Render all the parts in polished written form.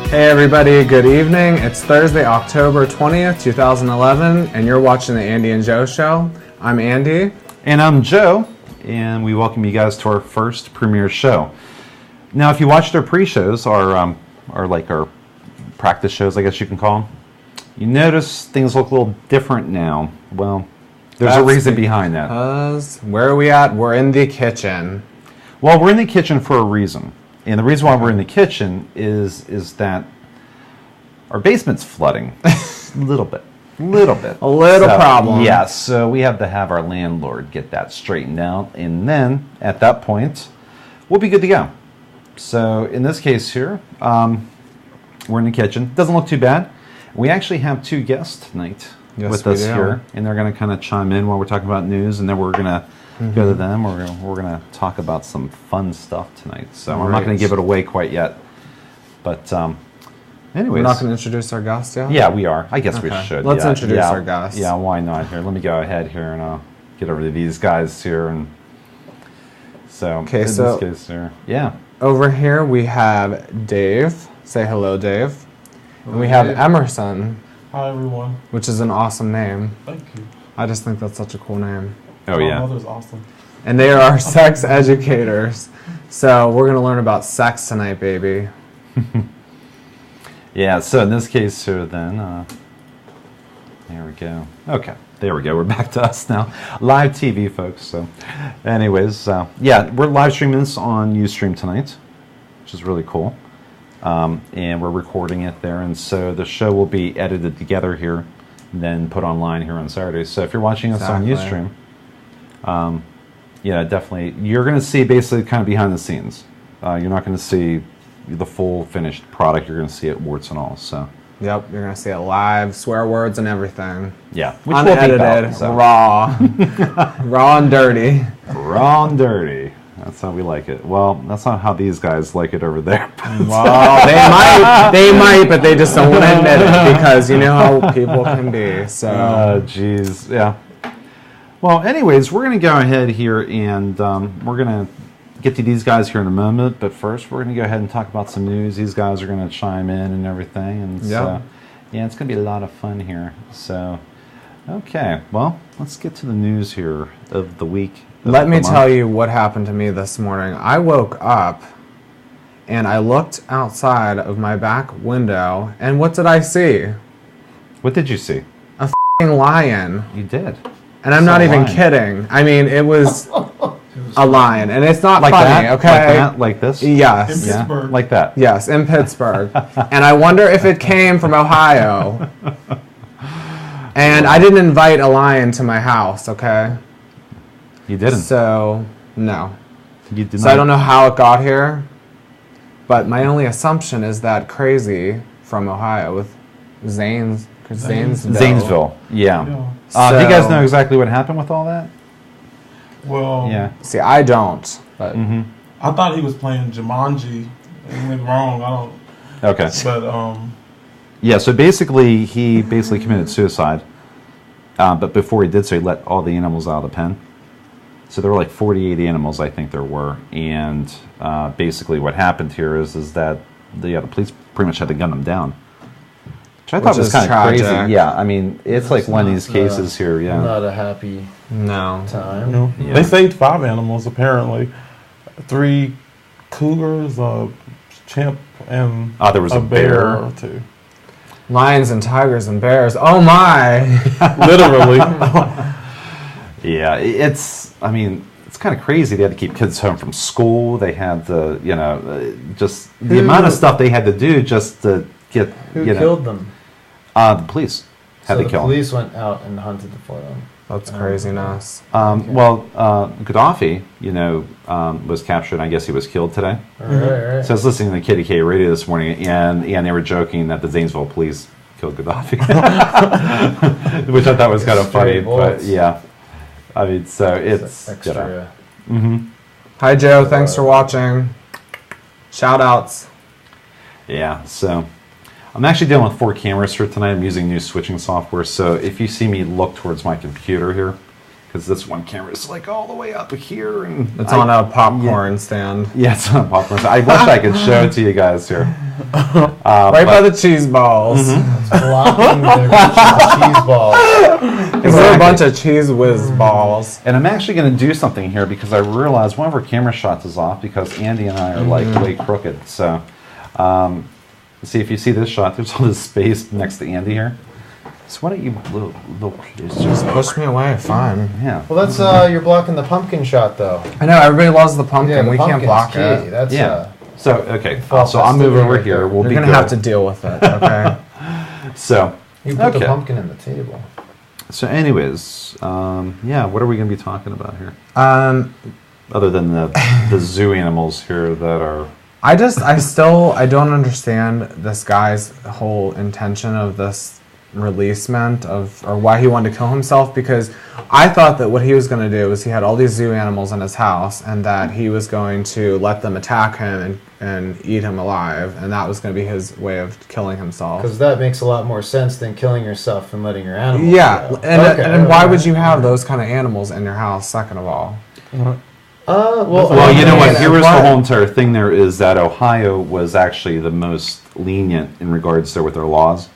Hey everybody, good evening. It's Thursday, October 20th, 2011, and you're watching the Andy and Joe Show. I'm Andy. And I'm Joe, and we welcome you guys to our first premiere show. Now, if you watched our pre-shows, our practice shows, I guess you can call them, you notice things look a little different now. Well, there's a reason behind that. Because where are we at? We're in the kitchen. Well, we're in the kitchen for a reason. And the reason why we're in the kitchen is that our basement's flooding a little bit. A little problem. Yeah, so we have to have our landlord get that straightened out, and then at that point, we'll be good to go. So in this case here, we're in the kitchen. Doesn't look too bad. We actually have two guests tonight with us here, and they're going to kind of chime in while we're talking about news, and then we're going to go to them. We're going to talk about some fun stuff tonight. So I'm not going to give it away quite yet, but anyways. We're not going to introduce our guest yet? Yeah, we are. I guess we should. Let's introduce our guest. Yeah, why not? Here, let me go ahead here and I'll get over to these guys here. And so, okay, in this case here, yeah. Over here we have Dave. Say hello, Dave. And we have Emerson. Hi, everyone. Which is an awesome name. Thank you. I just think that's such a cool name. Oh, yeah. My mother's awesome. And they are our sex educators. So we're going to learn about sex tonight, baby. Yeah, so in this case here then, there we go. Okay, there we go. We're back to us now. Live TV, folks. So anyways, yeah, we're live streaming this on Ustream tonight, which is really cool. And we're recording it there. And so the show will be edited together here and then put online here on Saturday. So if you're watching us on Ustream, yeah, definitely. You're going to see basically kind of behind the scenes. You're not going to see the full finished product. You're going to see it warts and all. So. Yep, you're going to see it live, swear words and everything. Yeah. Which unedited, raw. Raw and dirty. Raw and dirty. That's how we like it. Well, that's not how these guys like it over there. Well, they might, but they just don't want to admit it because you know how people can be. So. Jeez, yeah. Well, anyways, we're going to go ahead here and we're going to get to these guys here in a moment. But first, we're going to go ahead and talk about some news. These guys are going to chime in and everything. And so, yeah, it's going to be a lot of fun here. So, okay, well, let's get to the news here of the week. Let me tell you what happened to me this morning. I woke up and I looked outside of my back window, and what did I see? What did you see? A f***ing lion. You did. And I'm not even kidding. I mean, it was a lion, and it's not like funny, that? okay? Like that? Like this? Yes. In Pittsburgh. Like that? Yes, in Pittsburgh. And I wonder if it came from Ohio. And I didn't invite a lion to my house, okay? You didn't? So, no. You did so I don't know how it got here, but my only assumption is that Crazy from Ohio with Zanesville. Zanesville, yeah. Do you guys know exactly what happened with all that? Well, yeah. See, I don't. But I thought he was playing Jumanji. It went wrong. I don't. Okay. But yeah. So basically, he committed suicide. But before he did so, he let all the animals out of the pen. So there were like 48 animals, I think there were, and basically what happened here is that the police pretty much had to gun them down. Which I thought was kind of crazy. Yeah, I mean, it's like one of these cases here. Yeah, not a happy time. No. Yeah. They saved 5 animals apparently, 3 cougars, a chimp, and there was a bear or 2. Lions and tigers and bears. Oh my! Literally. Yeah, I mean, it's kind of crazy. They had to keep kids home from school. They had to, just the amount of stuff they had to do just to get. Who killed them? The police had to kill them. The police went out and hunted for them. That's craziness. Well, Gaddafi, was captured. I guess he was killed today. Right. So I was listening to the KDK radio this morning, and they were joking that the Zanesville police killed Gaddafi, which I thought was kind of funny. But yeah. I mean, so it's extra. Hi, Joe. Thanks for watching. Shout outs. Yeah, so I'm actually dealing with 4 cameras here tonight. I'm using new switching software. So if you see me look towards my computer here, because this one camera is like all the way up here, and it's on a popcorn stand. Yeah, it's on a popcorn stand. I wish I could show it to you guys here. Right by the cheese balls. It's blocking the cheese balls. It's a bunch of cheese whiz balls. And I'm actually going to do something here because I realized one of our camera shots is off because Andy and I are like way crooked. So, see if you see this shot. There's all this space next to Andy here. So why don't you look just push me away? Fine. Yeah. Well, that's you're blocking the pumpkin shot though. I know everybody loves the pumpkin. Yeah, the we can't block key. it. That's So okay. So I'll move over here. You're We'll gonna have to deal with it. Okay. So you put the pumpkin in the table. So, anyways, yeah. What are we gonna be talking about here? Other than the zoo animals here that are. I don't understand this guy's whole intention of this releasement or why he wanted to kill himself, because I thought that what he was going to do was he had all these zoo animals in his house and that he was going to let them attack him and eat him alive, and that was going to be his way of killing himself. Because that makes a lot more sense than killing yourself and letting your animals go. And why would you have those kind of animals in your house, second of all? Well, you know what? Here was the whole entire thing. There is that Ohio was actually the most lenient in regards to with their laws.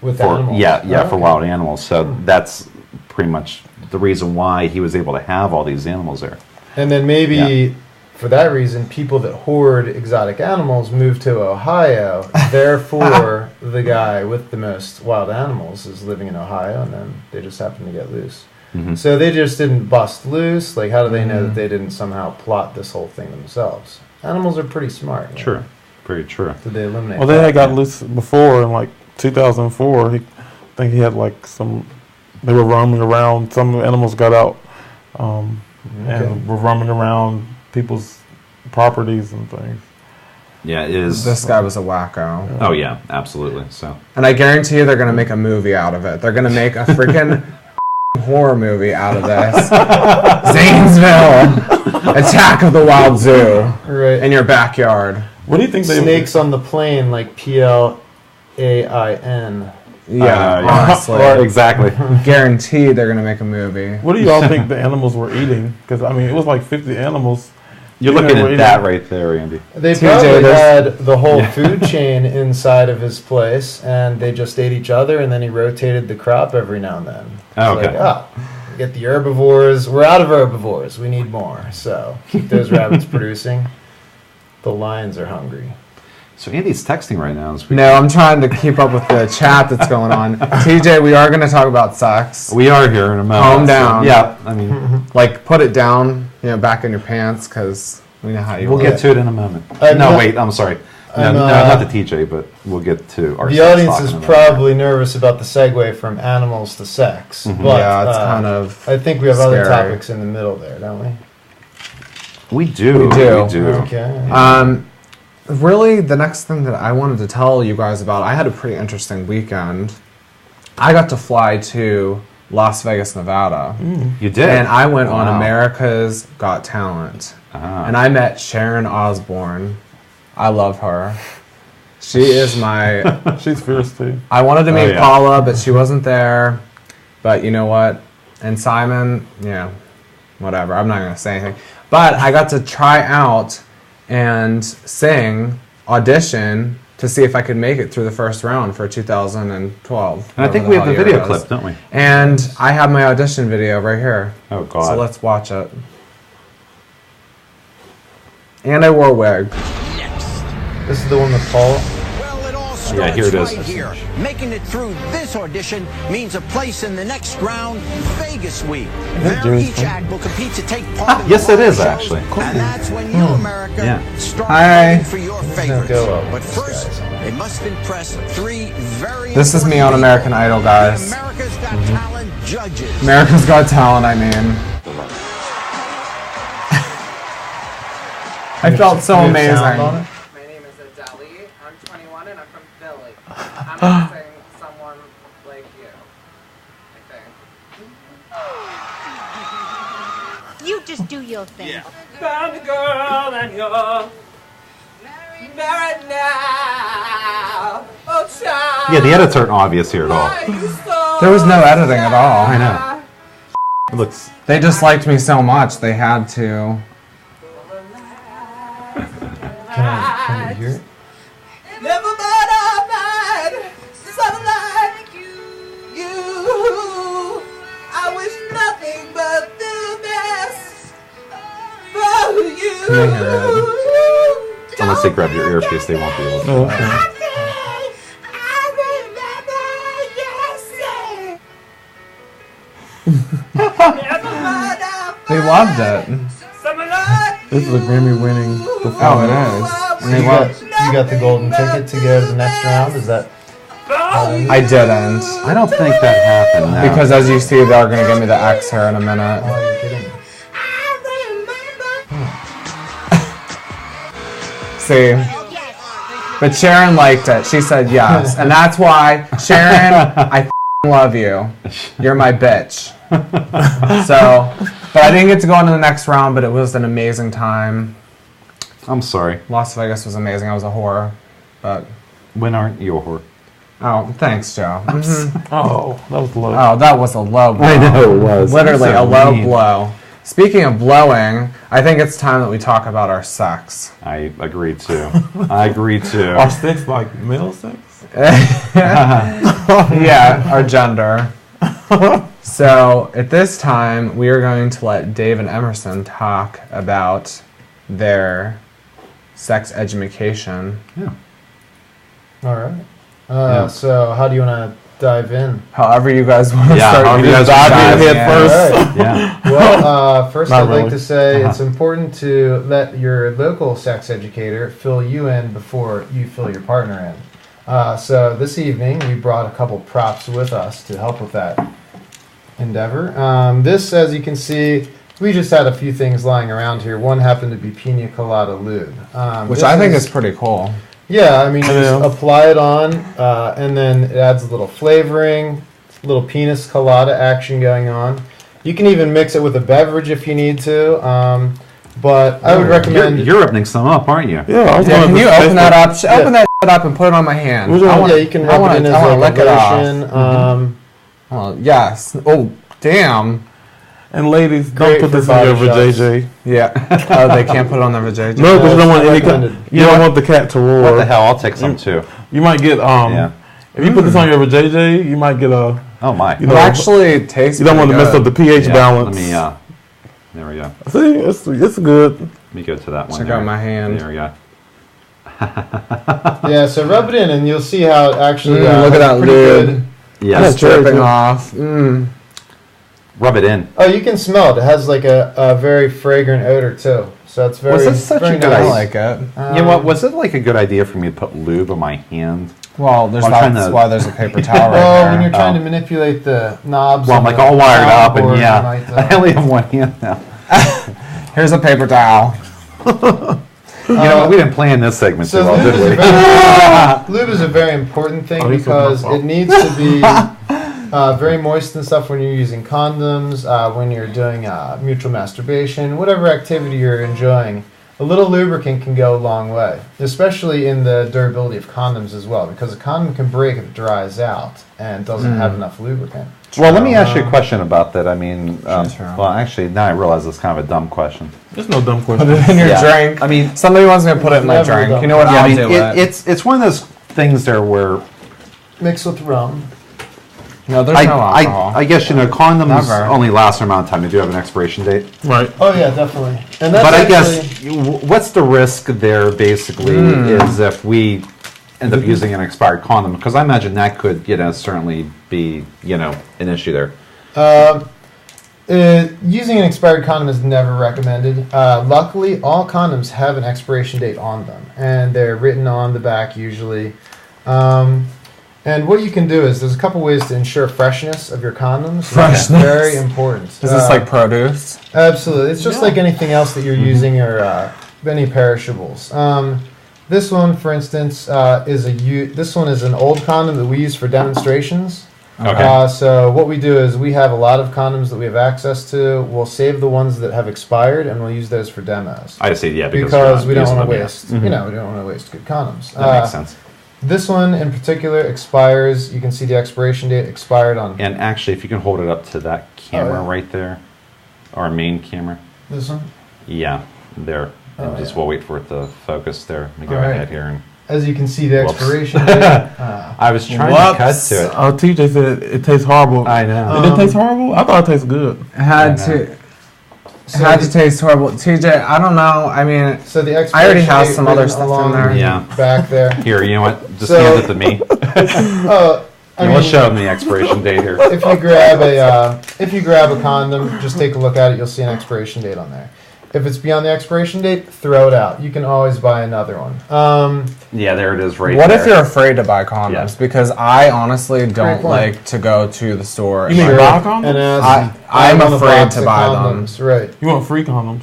With animals? For wild animals. So that's pretty much the reason why he was able to have all these animals there. And then maybe for that reason, people that hoard exotic animals move to Ohio. Therefore, the guy with the most wild animals is living in Ohio, and then they just happen to get loose. Mm-hmm. So they just didn't bust loose. Like, how do they know that they didn't somehow plot this whole thing themselves? Animals are pretty smart. True. Very true. Did they eliminate Well, they had got loose before in, like, 2004. I think he had, like, they were roaming around. Some animals got out and were roaming around people's properties and things. Yeah, it is. This guy was a wacko. Yeah. Oh, yeah, absolutely. So. And I guarantee you they're going to make a movie out of it. They're going to make a freaking horror movie out of this. Zanesville! Attack of the Wild Zoo. Right. In your backyard. What do you think Snakes on the plane, like PLAIN. Yeah, honestly. Exactly. Guaranteed they're going to make a movie. What do you all think the animals were eating? Because, I mean, it was like 50 animals. You're looking at that right there, Andy. They probably had the whole food chain inside of his place, and they just ate each other, and then he rotated the crop every now and then. Oh, okay. Like, get the herbivores. We're out of herbivores. We need more. So keep those rabbits producing. The lions are hungry. So Andy's texting right now. No, I'm trying to keep up with the chat that's going on. TJ, we are going to talk about sex. We are here in a moment. Calm down. So, yeah, I mean, like put it down, back in your pants, because we know how you. We'll get to it in a moment. Wait, I'm sorry. No, not the TJ, but we'll get to our. The audience is probably nervous about the segue from animals to sex. Mm-hmm. But, yeah, it's kind of. I think we have other topics in the middle there, don't we? We do. We do. Okay. Really, the next thing that I wanted to tell you guys about, I had a pretty interesting weekend. I got to fly to Las Vegas, Nevada. You did? And I went on America's Got Talent. And I met Sharon Osbourne. I love her. She is my... She's fierce, too. I wanted to meet Paula, but she wasn't there. But you know what? And Simon, whatever. I'm not going to say anything. But I got to try out and audition to see if I could make it through the first round for 2012. And I think we have the video clip, don't we? And I have my audition video right here. Oh, God. So let's watch it. And I wore a wig. This is the one with Paul? Yeah, here it is. Here. Making it through this audition means a place in the next round, Vegas Week. There, each act will compete to take part in yes, it is, shows, actually. And that's when you, America, start voting for your favorites. But first, they must impress three very This is me on American Idol, guys. America's Got Talent judges. America's Got Talent, I mean. I felt so amazing. I'm someone like you, I think. You just do your thing. Yeah. Found a girl and you're married now. Oh, child. Yeah, the edits aren't obvious here at all. There was no editing at all. I know. It looks. They just liked me so much, they had to. Can you hear it? Never but a man, something like you. I wish nothing but the best for you. Can I hear it? Unless they grab your earpiece, they won't be able to. Oh, okay. They loved it. This is a Grammy-winning performance. Oh, it is. And they loved. You got the golden ticket to go to the next round? Is that? I didn't. I don't think that happened. No. Because as you see, they're going to give me the X here in a minute. Oh, you're kidding me. See? But Sharon liked it. She said yes. And that's why, Sharon, I love you. You're my bitch. So, but I didn't get to go into the next round, but it was an amazing time. I'm sorry. Las Vegas was amazing. I was a whore. But When aren't you a whore? oh, thanks, Joe. Mhm. Oh, that was low. Oh, that was a low blow. I know it was. Literally So a low mean. blow. Speaking of blowing, I think it's time that we talk about our sex. I agree too. I agree too. Are sex like male sex? Yeah, our gender. So at this time, we are going to let Dave and Emerson talk about their sex education. Yeah. All right. So how do you want to dive in? However you guys want to Yeah, start. however your you guys want to diving dive in. head first. All right. Yeah. Well, first Not I'd like really. to say it's important to let your local sex educator fill you in before you fill your partner in. So this evening we brought a couple props with us to help with that endeavor. This, as you can see, we just had a few things lying around here. One happened to be Pina Colada lube. Which this I think is pretty cool. Yeah, I mean, Yeah. just apply it on, and then it adds a little flavoring, a little penis colada action going on. You can even mix it with a beverage if you need to, but I would recommend... You're opening some up, aren't you? Yeah, I was Yeah, going can to you open that up? Open that shit up and put it on my hand. We're gonna- I wanna- yeah, you can I rub wanna- it in I as wanna like lick a it off. lotion. Oh, yes. Oh, damn. And ladies, Great don't put for this on your body shots. JJ. Yeah. Oh, they can't put it on their vajayjay? No, because you don't want it's any. not recommended. You don't want the cat to roar. What the hell? I'll take some too. You might get Yeah. If you put this on your JJ, you might get a. Oh my. You It know, actually tastes You don't want to pretty mess up the good. pH Yeah, balance. Let me. There we go. See, it's good. Let me go to that one. Check there. out my hand. There we go. Yeah, so rub it in, and you'll see how it actually... Look at has that pretty lid. good- Yes. It's dripping off. Mm. Rub it in. Oh, you can smell it. It has like a very fragrant odor, too. So it's very... Was this such a very good I idea? like it. You know what? Was it like a good idea for me to put lube on my hand? Well, there's I'm trying that's to- why there's a paper towel right Well, there. when you're trying Oh. to manipulate the knobs... Well, I'm and like the all wired up, and board, yeah, you might, I only have one hand now. Here's a paper towel. You know what? We didn't plan this segment too So well, lube is, did a we? very, lube is a very important thing Oh, this is because my fault. it needs to be very moist and stuff when you're using condoms, when you're doing mutual masturbation, whatever activity you're enjoying. A little lubricant can go a long way, especially in the durability of condoms as well, because a condom can break if it dries out and doesn't have enough lubricant. Well, let me ask you a question about that. I mean, True. well, actually, now I realize it's kind of a dumb question. There's no dumb Put question. it in your Yeah. drink. I mean, Somebody wants me to put it in my Never drink. done. You know what? yeah, I'll I mean, do it. it's one of those things there where Mix with rum. No, there's no alcohol. I guess condoms Never. only last a amount of time. They do have an expiration date. Right. Oh yeah, definitely. And that's But I actually- guess what's the risk there basically is if we end up using an expired condom, because I imagine that could certainly be an issue there. Using an expired condom is never recommended. Luckily, all condoms have an expiration date on them, and they're written on the back usually. And what you can do is there's a couple ways to ensure freshness of your condoms. Freshness. That's very important. Is this like produce? Absolutely. It's just like anything else that you're using or any perishables. This one, for instance, this one is an old condom that we use for demonstrations. Okay. So what we do is we have a lot of condoms that we have access to. We'll save the ones that have expired and we'll use those for demos. I just say Because we don't want to waste, we don't want to waste good condoms. That makes sense. This one in particular expires. You can see the expiration date expired on. And actually, if you can hold it up to that camera right there, our main camera. This one? Yeah, there. And we'll wait for it to focus there. Let me go ahead here. And as you can see, the expiration date. I was trying to cut to it. Oh, TJ said it tastes horrible. I know. It didn't taste horrible? I thought it tasted good. It had to taste horrible. TJ, I don't know. I mean, so the I already have some other stuff in there. Yeah. Back there. Here, you know what? Just hand it to me. We'll show them the expiration date here. If you grab a condom, just take a look at it. You'll see an expiration date on there. If it's beyond the expiration date, throw it out. You can always buy another one. Yeah, there it is right What there. if you're afraid to buy condoms? Yeah. Because I honestly don't like to go to the store. You mean buy condoms? I'm afraid to buy them. Right. You want free condoms?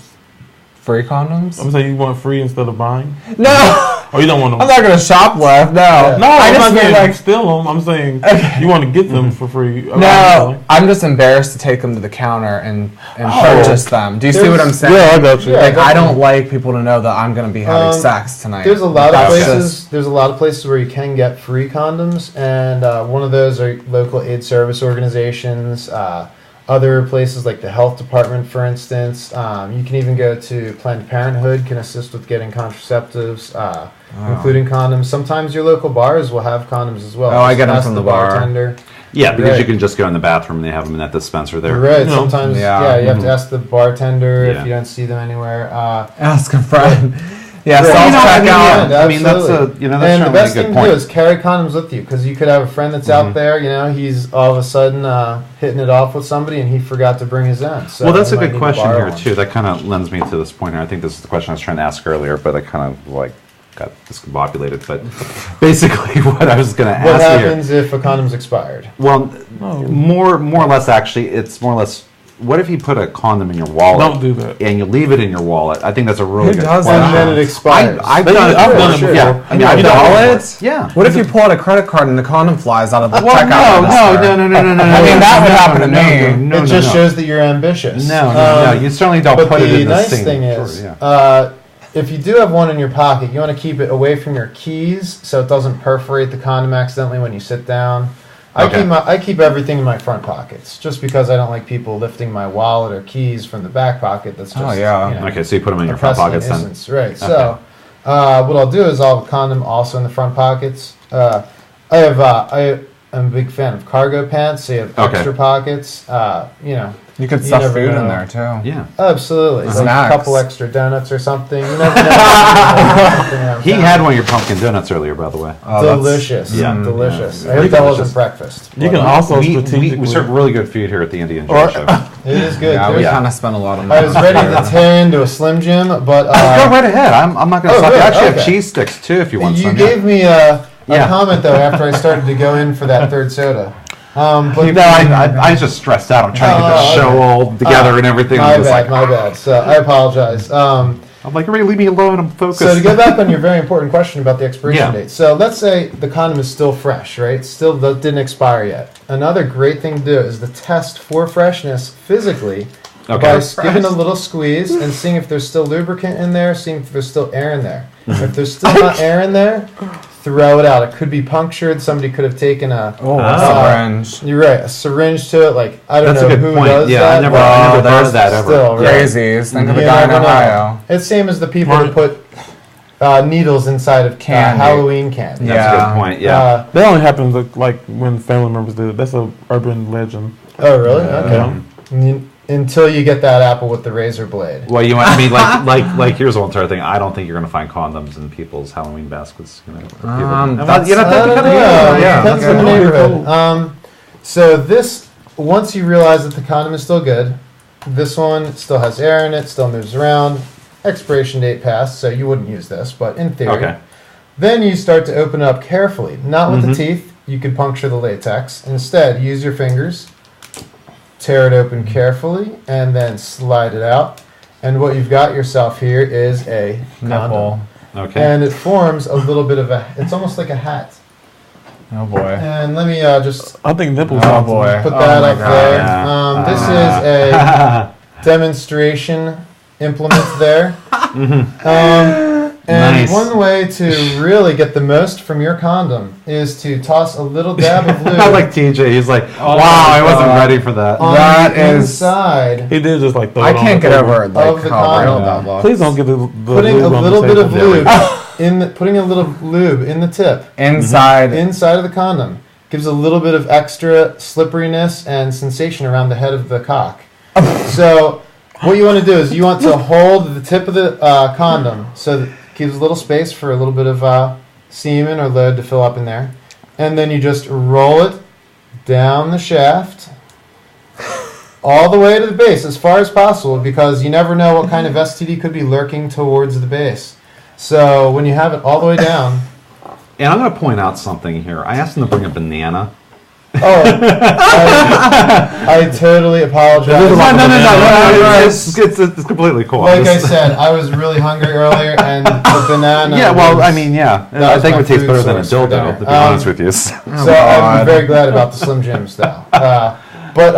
Free condoms? I'm saying you want free instead of buying? No! Oh, you don't want them? I'm not going to shoplift, no. Yeah. No, I I'm just not mean saying steal them. I'm saying you want to get them for free. No, I'm just embarrassed to take them to the counter and purchase them. Do you see what I'm saying? Yeah, I got you. Like, I don't like people to know that I'm going to be having sex tonight. There's a lot of places. There's a lot of places where you can get free condoms, and one of those are local aid service organizations. Other places like the health department, for instance. You can even go to Planned Parenthood, can assist with getting contraceptives, including condoms. Sometimes your local bars will have condoms as well. Oh, I get them from the bartender. Yeah, because you can just go in the bathroom and they have them in that dispenser there. Right. Sometimes, you have to ask the bartender if you don't see them anywhere. Ask a friend. Yeah, self-checkout. I mean, that's a and the best thing to do is carry condoms with you, because you could have a friend that's out there, he's all of a sudden hitting it off with somebody and he forgot to bring his own. So well, that's a good question here, too. That kind of lends me to this point here. I think this is the question I was trying to ask earlier, but I kind of got discombobulated. But basically what I was going to ask here. What happens if a condom's expired? Well, more or less, actually, it's more or less, what if you put a condom in your wallet? Don't do that. And you leave it in your wallet? I think that's a really good question. And then it expires. I've done it before. Yeah. I mean, I've done it. Yeah. What if you pull out a credit card and the condom flies out of the checkout? No. I mean, that would happen to me. It just shows that you're ambitious. No. You certainly don't put it in the same. But the nice thing is, if you do have one in your pocket, you want to keep it away from your keys so it doesn't perforate the condom accidentally when you sit down. I keep everything in my front pockets, just because I don't like people lifting my wallet or keys from the back pocket. That's just okay, so you put them in your front pockets then. Right. Okay. So what I'll do is I'll have a condom also in the front pockets. I am a big fan of cargo pants, so you have extra pockets. You could stuff food in there too. Yeah, absolutely. Like a couple extra donuts or something. You never know. He had one of your pumpkin donuts earlier, by the way. Delicious. Delicious. I hope that wasn't breakfast. You can also we serve really good food here at the Indian Joe Show. It is good. Yeah, we kind of spent a lot of money. I was ready to tear into a Slim Jim, but go right ahead. I'm not going to stop you. I actually have cheese sticks too, if you want some. You gave me a comment though after I started to go in for that third soda. I was just stressed out. I'm trying to get the show all together and everything. My bad. So I apologize. I'm like, everybody leave me alone. I'm focused. So to go back on your very important question about the expiration date. So let's say the condom is still fresh, right? Still didn't expire yet. Another great thing to do is to test for freshness physically by giving a little squeeze and seeing if there's still lubricant in there, seeing if there's still air in there. If there's still not air in there, throw it out. It could be punctured. Somebody could have taken a syringe. You're right, a syringe to it. Like I don't know who does that. I never thought of that ever. Still, Crazies. Think of the guy in Ohio. It's same as the people who put needles inside of Halloween candy. That's a good point. Yeah, that only happens like when family members do it. That's an urban legend. Oh, really? Okay. Until you get that apple with the razor blade. Well, like here's the whole entire thing. I don't think you're going to find condoms in people's Halloween baskets. Depends on the neighborhood. So this, once you realize that the condom is still good, this one still has air in it, still moves around. Expiration date passed, so you wouldn't use this, but in theory. Okay. Then you start to open it up carefully, not with the teeth. You could puncture the latex. Instead, use your fingers. Tear it open carefully and then slide it out. And what you've got yourself here is a nipple. Okay. And it forms a little bit of it's almost like a hat. Oh boy. And let me I think nipples. Oh boy. Put that up there. This is a demonstration implement there. And one way to really get the most from your condom is to toss a little dab of lube. I like TJ. He's like, wow, I wasn't ready for that. On the inside. He did just like I can't get over it. Like, of the condom. Please don't get the putting a little bit of lube putting a little lube in the tip inside of the condom gives a little bit of extra slipperiness and sensation around the head of the cock. So what you want to do is you want to hold the tip of the condom so that it gives a little space for a little bit of semen or load to fill up in there. And then you just roll it down the shaft all the way to the base as far as possible, because you never know what kind of STD could be lurking towards the base. So when you have it all the way down... And I'm going to point out something here. I asked him to bring a banana. Oh, I totally apologize. No. It's completely cool. Like I said, I was really hungry earlier, and the banana. Yeah, well, I mean, yeah. I think it would taste better than a dildo, to be honest with you. So I'm very glad about the Slim Jim style. But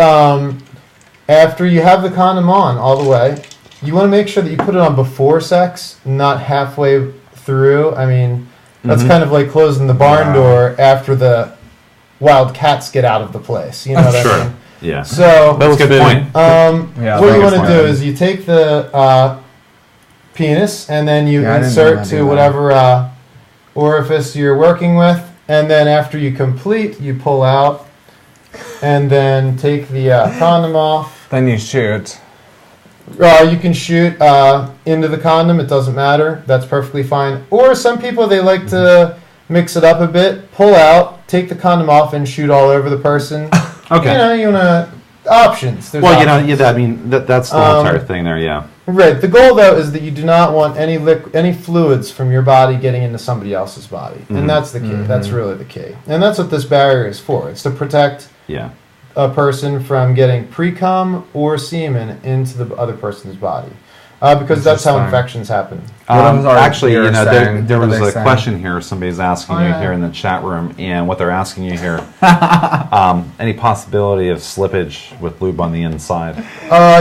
after you have the condom on all the way, you want to make sure that you put it on before sex, not halfway through. I mean, that's kind of like closing the barn door after the wild cats get out of the place. You know what I mean? Yeah. So that was a good point. What you want to do is you take the penis and then you insert to whatever orifice you're working with, and then after you complete, you pull out, and then take the condom off. Then you shoot. You can shoot into the condom. It doesn't matter. That's perfectly fine. Or some people, they like to mix it up a bit, pull out, take the condom off, and shoot all over the person. Okay. You want options. There's well, options. I mean, that's the whole entire thing there, yeah. Right. The goal, though, is that you do not want any fluids from your body getting into somebody else's body. And that's the key. That's really the key. And that's what this barrier is for. It's to protect a person from getting pre-cum or semen into the other person's body. Because that's how infections happen. Actually, there was a question here. Somebody's asking you here in the chat room, and what they're asking you here: any possibility of slippage with lube on the inside?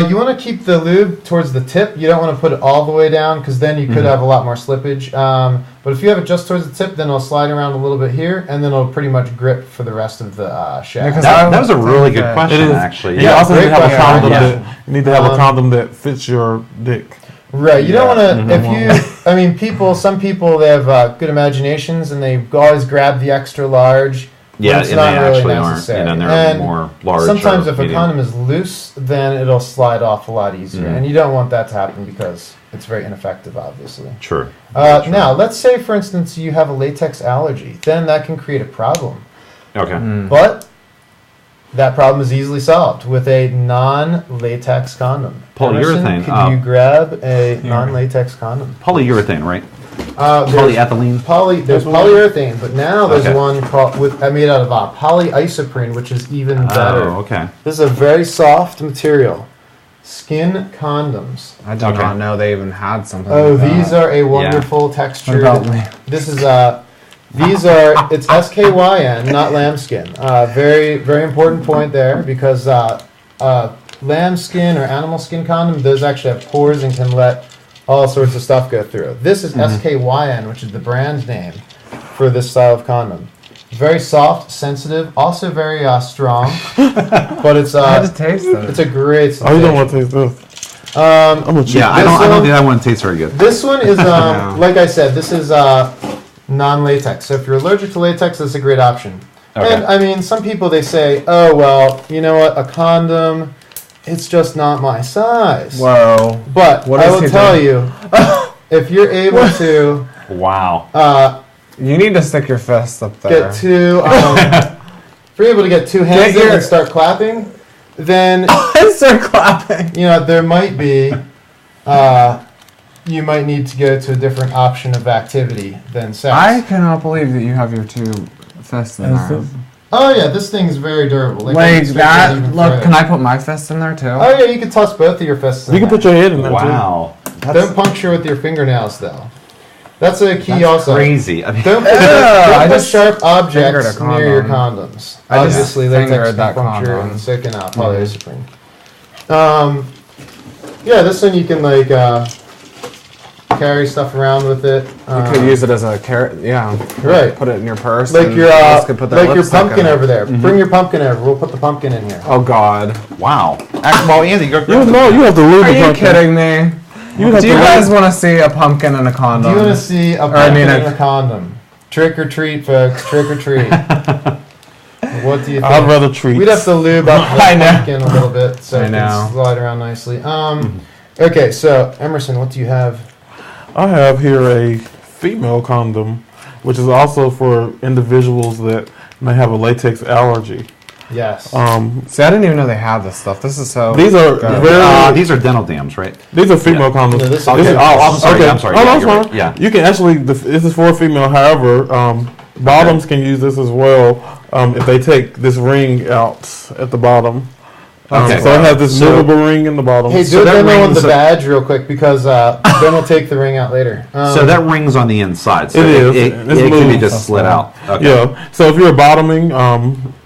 You want to keep the lube towards the tip. You don't want to put it all the way down, because then you could have a lot more slippage. But if you have it just towards the tip, then it'll slide around a little bit here, and then it'll pretty much grip for the rest of the shaft. That was a really good question, actually. You also need to have a condom. You need to have a condom that fits your dick. Right. You don't want to. Some people, they have good imaginations, and they always grab the extra large. Yeah, it's and not they really actually necessary. aren't. They're more large. Sometimes if a condom is loose, then it'll slide off a lot easier, and you don't want that to happen because it's very ineffective, obviously. True. Now, let's say, for instance, you have a latex allergy. Then that can create a problem. Okay. But that problem is easily solved with a non-latex condom. Polyurethane. Could you grab a non-latex condom? Polyurethane, right? Polyethylene. There's polyurethane, but now there's one made out of polyisoprene, which is even better. Oh, okay. This is a very soft material. Skin condoms. I did not know they even had something. Oh, like these are a wonderful texture. This is it's SKYN, not lambskin. Very, very important point there, because lambskin or animal skin condom, those actually have pores and can let all sorts of stuff go through. This is SKYN, which is the brand name for this style of condom. Very soft, sensitive, also very strong. But it's I had to taste it. It's a great sensation. Oh, you don't want to taste this? I don't think that one tastes very good. This one is like I said, this is non-latex. So if you're allergic to latex, that's a great option. Okay. And I mean, some people, they say, oh, well, you know what, a condom, it's just not my size. Whoa. But I will tell you, if you're able to... Wow. You need to stick your fist up there. If you're able to get two hands in and start clapping, then... Start clapping. There might be... you might need to go to a different option of activity than sex. I cannot believe that you have your two fists in there. Oh yeah, this thing is very durable. Like that. Look, can I put my fist in there too? Oh yeah, you can toss both of your fists in there. You can put your head in there too. Wow. Don't puncture with your fingernails though. That's a key also. Crazy. I mean, don't put sharp objects near your condoms. Obviously, latex can puncture and so can polyurethane. Yeah, this one you can carry stuff around with it. You could use it as a carrot. Yeah. Right. Put it in your purse. Like and your could put their like your lipstick pumpkin in it. over there. Bring your pumpkin over. We'll put the pumpkin in here. Oh God. Wow. Well, Andy, You have to lube Are the you pumpkin. kidding me? Do you guys want to see a pumpkin and a condom? Do you want to see a pumpkin and a condom? Trick or treat, folks. Trick or treat. What do you think? I'd rather treat. We'd have to lube up the pumpkin a little bit so I it know. can slide around nicely. Okay, so Emerson, what do you have? I have here a female condom, which is also for individuals that may have a latex allergy. Yes. See, I didn't even know they had this stuff. This is so. These are these are dental dams, right? These are female condoms. No, this is- Okay. This is- I'm sorry. Okay. I'm sorry. Oh, Yeah, that's you're fine. right. Yeah. You can actually. This is for a female. However, bottoms can use this as well if they take this ring out at the bottom. Okay. So it has this movable ring in the bottom. Hey, So do a that demo on rings the a- badge real quick because then we'll take the ring out later. So that ring's on the inside. So It is. It It's can be moved. just slid out. Okay. Yeah. So if you're bottoming,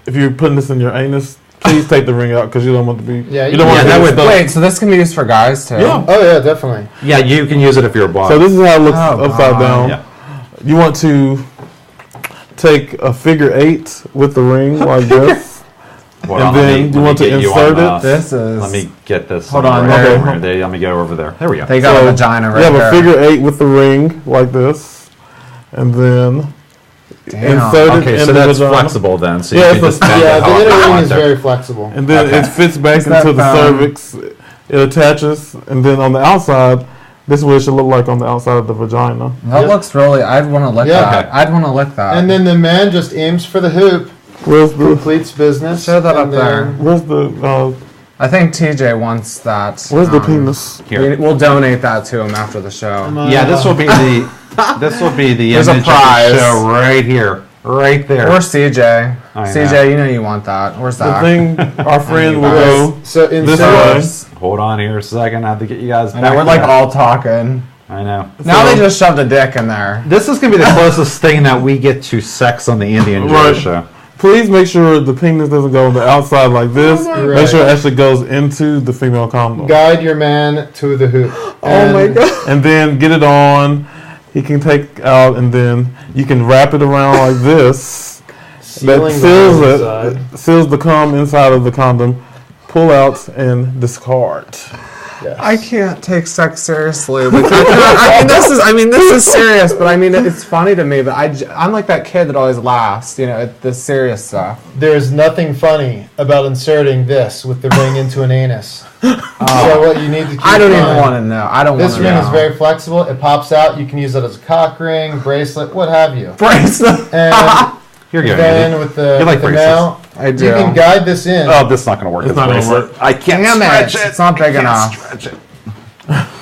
if you're putting this in your anus, please take the ring out because you don't want to be. Yeah, You don't want yeah, to that be would- stuck. Wait, so this can be used for guys too? Yeah. Oh yeah, definitely. Yeah, you can use it if you're a So bottom. this is how it looks Oh, upside God. down. Yeah. You want to take a figure 8 with the ring like this. Hold and on, then let me- you let me want to get you insert on, it? This is. Let me get this. Hold on on, right there. over there. Let me go over there. There we go. They got So, a vagina right you have there. a figure 8 with the ring like this, and then Damn. insert it Okay, in so the that's vagina. flexible then. So Yeah, you it's can just bend Yeah, it the however you inner ring want is there. very flexible. And then Okay. it fits back Is that into the found? cervix. It attaches, and then on the outside, this is what it should look like on the outside of the vagina. That Yep. looks really. I'd want to lick Yeah. that. Okay. I'd want to lick that. And then the man just aims for the hoop, Where's the completes business. Show that and up there. then- Where's the I think TJ wants that. Where's the penis? Here. We'll donate that to him after the show. Yeah, this will be the this will be the There's a image of prize. the show right here, right there. Where's CJ? I CJ, you know you want that. Where's The that? thing our friend will Alright, go. so This insert. way. Hold on here a second. I have to get you guys I back. know, we're to like that. all talking. I know. Now So- they just shoved a dick in there. This is gonna be the closest thing that we get to sex on the Andy and Joe Right. show. Please make sure the penis doesn't go on the outside like this. Right. Make sure it actually goes into the female condom. Guide your man to the hoop. Oh my god. And then get it on. He can take out, and then you can wrap it around like this. That Sealing seals the it, inside. seals the cum inside of the condom. Pull out and discard. Yes. I can't take sex seriously. But I mean, this is serious. But I mean, it's funny to me. But I'm like that kid that always laughs. You know, at the serious stuff. There's nothing funny about inserting this with the ring into an anus. So what you need to keep I don't in even mind- want to know. I don't want This to ring know. is very flexible. It pops out. You can use it as a cock ring, bracelet, what have you. bracelet. And Here you go, then Andy. with the, You like with the bracelets. nail, I do. you can guide this in. Oh, this is not gonna work. It's not gonna bracelet. work. I can't Damn it, stretch it. it's not big I can't enough. Stretch it.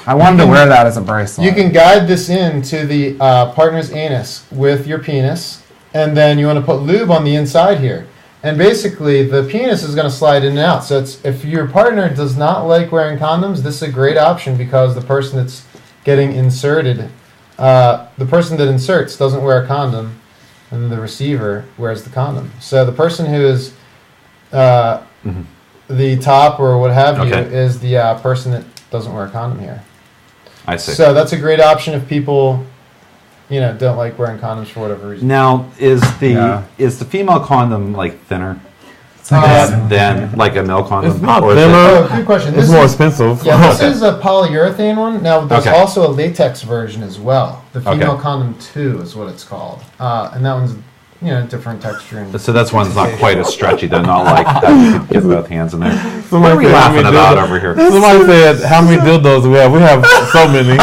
I wanted to wear that as a bracelet. You can guide this into the partner's anus with your penis, and then you want to put lube on the inside here. And basically, the penis is going to slide in and out. So if your partner does not like wearing condoms, this is a great option because the person that's getting inserted, the person that inserts doesn't wear a condom, and the receiver wears the condom. So the person who is the top or what have you Okay. is the person that doesn't wear a condom here. I see. So that's a great option if people, don't like wearing condoms for whatever reason. Now, is Yeah. the female condom like thinner Uh, than like a male condom? It's not Or is it- thinner. Oh, good question. It's more expensive. Yeah, this is a polyurethane one. Now, there's Okay. also a latex version as well. The female Okay. condom 2 is what it's called. And that one's, different texture. And So that's one's not quite as stretchy though, not like that you could get both hands in there. What Somebody are we said, how laughing many about dildos- over here? Somebody said, how many dildos do we have? We have so many.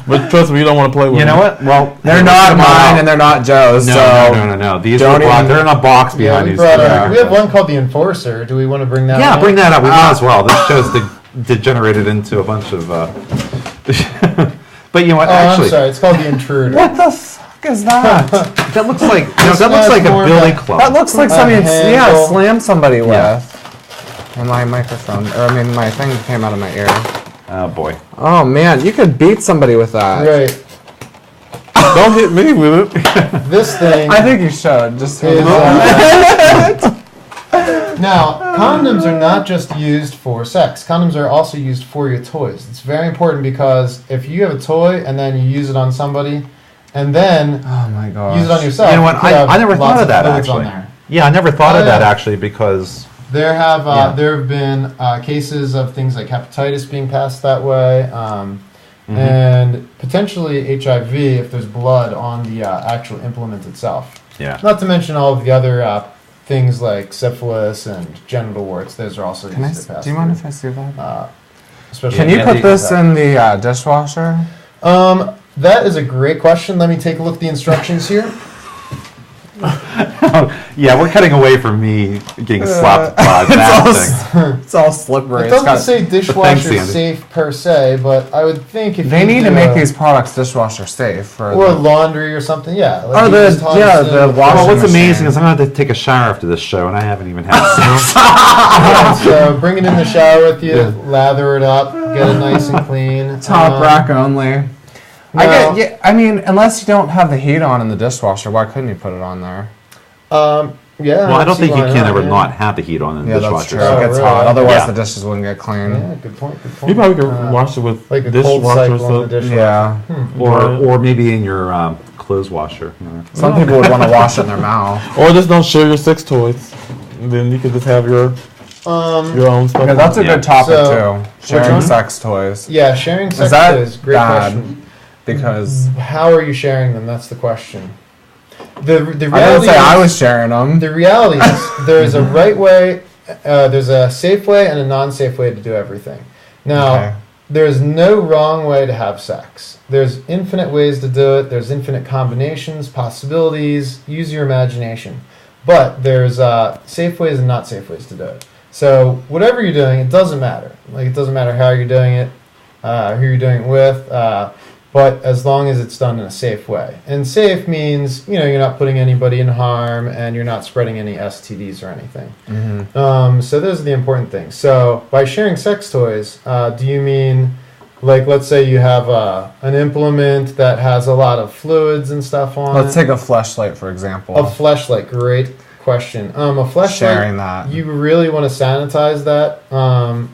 But trust me, you don't want to play with You know them. what? Well, They're not mine and they're not Joe's. No, so no. These don't are blocked. even- They're in a box Yeah, behind we, these. brought two. we have one called the Enforcer. Do we want to bring that Yeah, up? bring that up. We might as well. This show's degenerated into a bunch of. But you know what? Oh, Actually, I'm sorry. It's called the Intruder. what the fuck is that? that looks like that No, looks it's like a more billy of a- club. That looks like something you'd handle. slam somebody with. Yeah. And my microphone, my thing came out of my ear. Oh boy. Oh man, you could beat somebody with that. Right. Don't hit me with it. This thing I think you should. Just is... Now, condoms are not just used for sex. Condoms are also used for your toys. It's very important because if you have a toy and then you use it on somebody, and then oh my gosh, use it on yourself. You know what? I never thought of that actually. Yeah, I never thought of that actually because there have been cases of things like hepatitis being passed that way, and potentially HIV if there's blood on the actual implement itself. Yeah. Not to mention all of the other things like syphilis and genital warts. Those are also used to pass. Do you mind if I see that? Especially Can you put this in the dishwasher? That is a great question. Let me take a look at the instructions here. Yeah, we're cutting away from me getting slapped by that It's all slippery. It doesn't say dishwasher safe per se, but I would think if they need to make these products dishwasher safe or laundry or something, yeah. Like the washing Well, what's machine. amazing is I'm going to have to take a shower after this show, and I haven't even had sex. So bring it in the shower with you, lather it up, get it nice and clean. Top rack only. No. I mean, unless you don't have the heat on in the dishwasher, why couldn't you put it on there? Yeah. Well, I don't think you can ever not have the heat on in the dishwasher. That's true. It gets hot. Otherwise, the dishes wouldn't get clean. Yeah, good point. You probably could wash it with like a dishwasher. cold cycle yeah. Or maybe in your clothes washer. Some people would want to wash it in their mouth. Or just don't share your sex toys. And then you could just have your own stuff. Yeah, that's a good topic too. Sharing sex toys. Yeah, sharing sex toys. Great question. Because how are you sharing them? That's the question. The reality I didn't say I was sharing them. The reality is there is a right way, there's a safe way and a non-safe way to do everything. Now, there is no wrong way to have sex. There's infinite ways to do it. There's infinite combinations, possibilities. Use your imagination. But there's safe ways and not safe ways to do it. So whatever you're doing, it doesn't matter. Like it doesn't matter how you're doing it, who you're doing it with. But as long as it's done in a safe way. And safe means, you're not putting anybody in harm and you're not spreading any STDs or anything. Mm-hmm. So those are the important things. So by sharing sex toys, do you mean, like, let's say you have an implement that has a lot of fluids and stuff on it? Let's take a fleshlight, for example. A fleshlight, great question. A fleshlight, sharing that. You really want to sanitize that.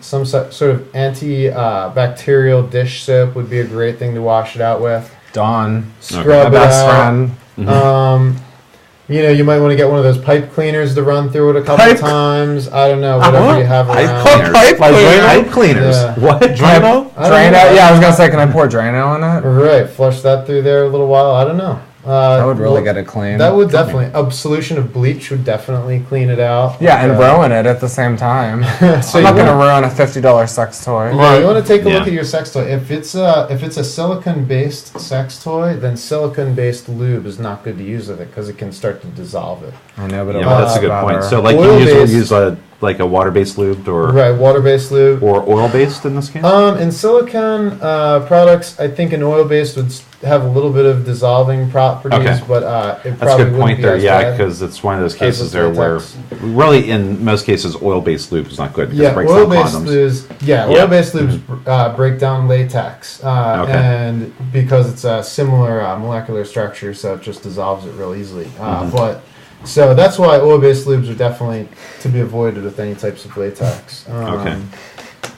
Some sort of antibacterial dish soap would be a great thing to wash it out with. Dawn, scrub my it best out. friend. Mm-hmm. You might want to get one of those pipe cleaners to run through it a couple times. I don't know, whatever you have around. Pipe cleaners. Yeah. What? Drano? Drano? Yeah, I was gonna say, can I pour Drano in it? Right, flush that through there a little while. I don't know. That would really get it clean. That would definitely. A solution of bleach would definitely clean it out. Yeah, and ruin it at the same time. So I'm not going to ruin a $50 sex toy. Yeah, you want to take a look at your sex toy. If it's a silicone-based sex toy, then silicone-based lube is not good to use with it because it can start to dissolve it. I know, but that's a good point. So, like, you usually use a water-based lube or water-based lube or oil-based in this case. In silicone products, I think an oil-based would have a little bit of dissolving properties, but it that's probably a good point be there. Yeah, because it's one of those cases there where really in most cases oil-based lube is not good. Yeah, oil-based lubes break down latex, and because it's a similar molecular structure, so it just dissolves it real easily. But so that's why oil-based lubes are definitely to be avoided with any types of latex.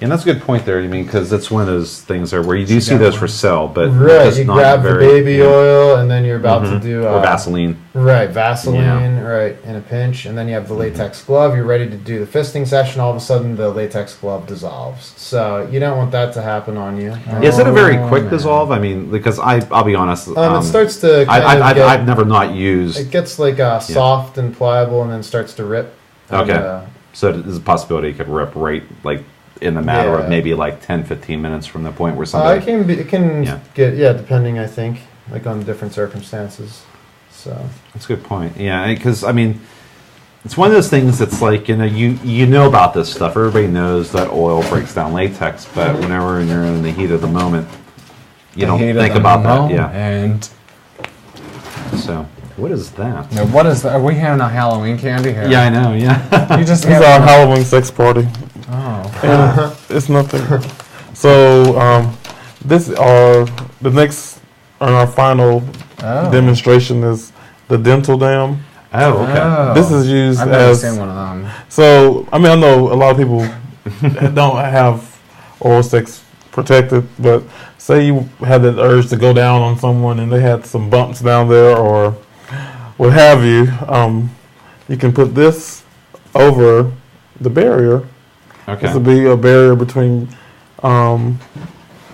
And that's a good point there. Because it's one of those things there where you do see those for sale, but you grab the baby oil and then you're about to do or Vaseline. Right, Vaseline, right, in a pinch, and then you have the latex glove. You're ready to do the fisting session. All of a sudden, the latex glove dissolves. So you don't want that to happen on you. Is it a very quick dissolve? I mean, because I'll be honest. It starts to. I've never not used. It gets like soft and pliable, and then starts to rip. Okay. So there's a possibility it could rip right like in the matter of maybe like 10-15 minutes from the point where somebody. It can get depending, I think, like on different circumstances. So that's a good point. Yeah, because I mean, it's one of those things that's like you know about this stuff. Everybody knows that oil breaks down latex, but whenever you're in the heat of the moment, you don't think about that. Yeah. And so. What is that? No, what is that? Are we handing out Halloween candy here? Yeah, I know, yeah. You just it's our Halloween sex party. Oh. It's nothing. So, this are the next and our final demonstration is the dental dam. Oh, okay. This is used I've never as. seen one of them. So, I mean, I know a lot of people don't have oral sex protected, but say you had that urge to go down on someone and they had some bumps down there or what have you, you can put this over the barrier. Okay. This would be a barrier between,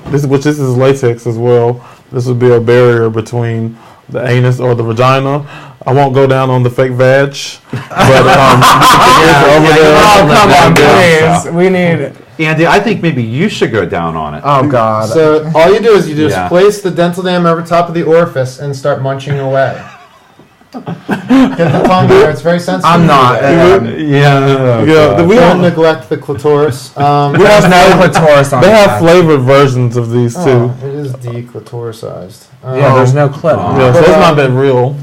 this is latex as well. This would be a barrier between the anus or the vagina. I won't go down on the fake vag, but over there. Oh, come on, please. We need. Andy, I think maybe you should go down on it. Oh God. So all you do is you just Yeah. place the dental dam over top of the orifice and start munching away. Get the tongue there. It's very sensitive. I'm not. Yeah, we Don't don't. neglect the clitoris. There's no clitoris on They have that. flavored versions of these too. It is declitoricized. Yeah, there's no clit on Yeah, it. so it's not that real.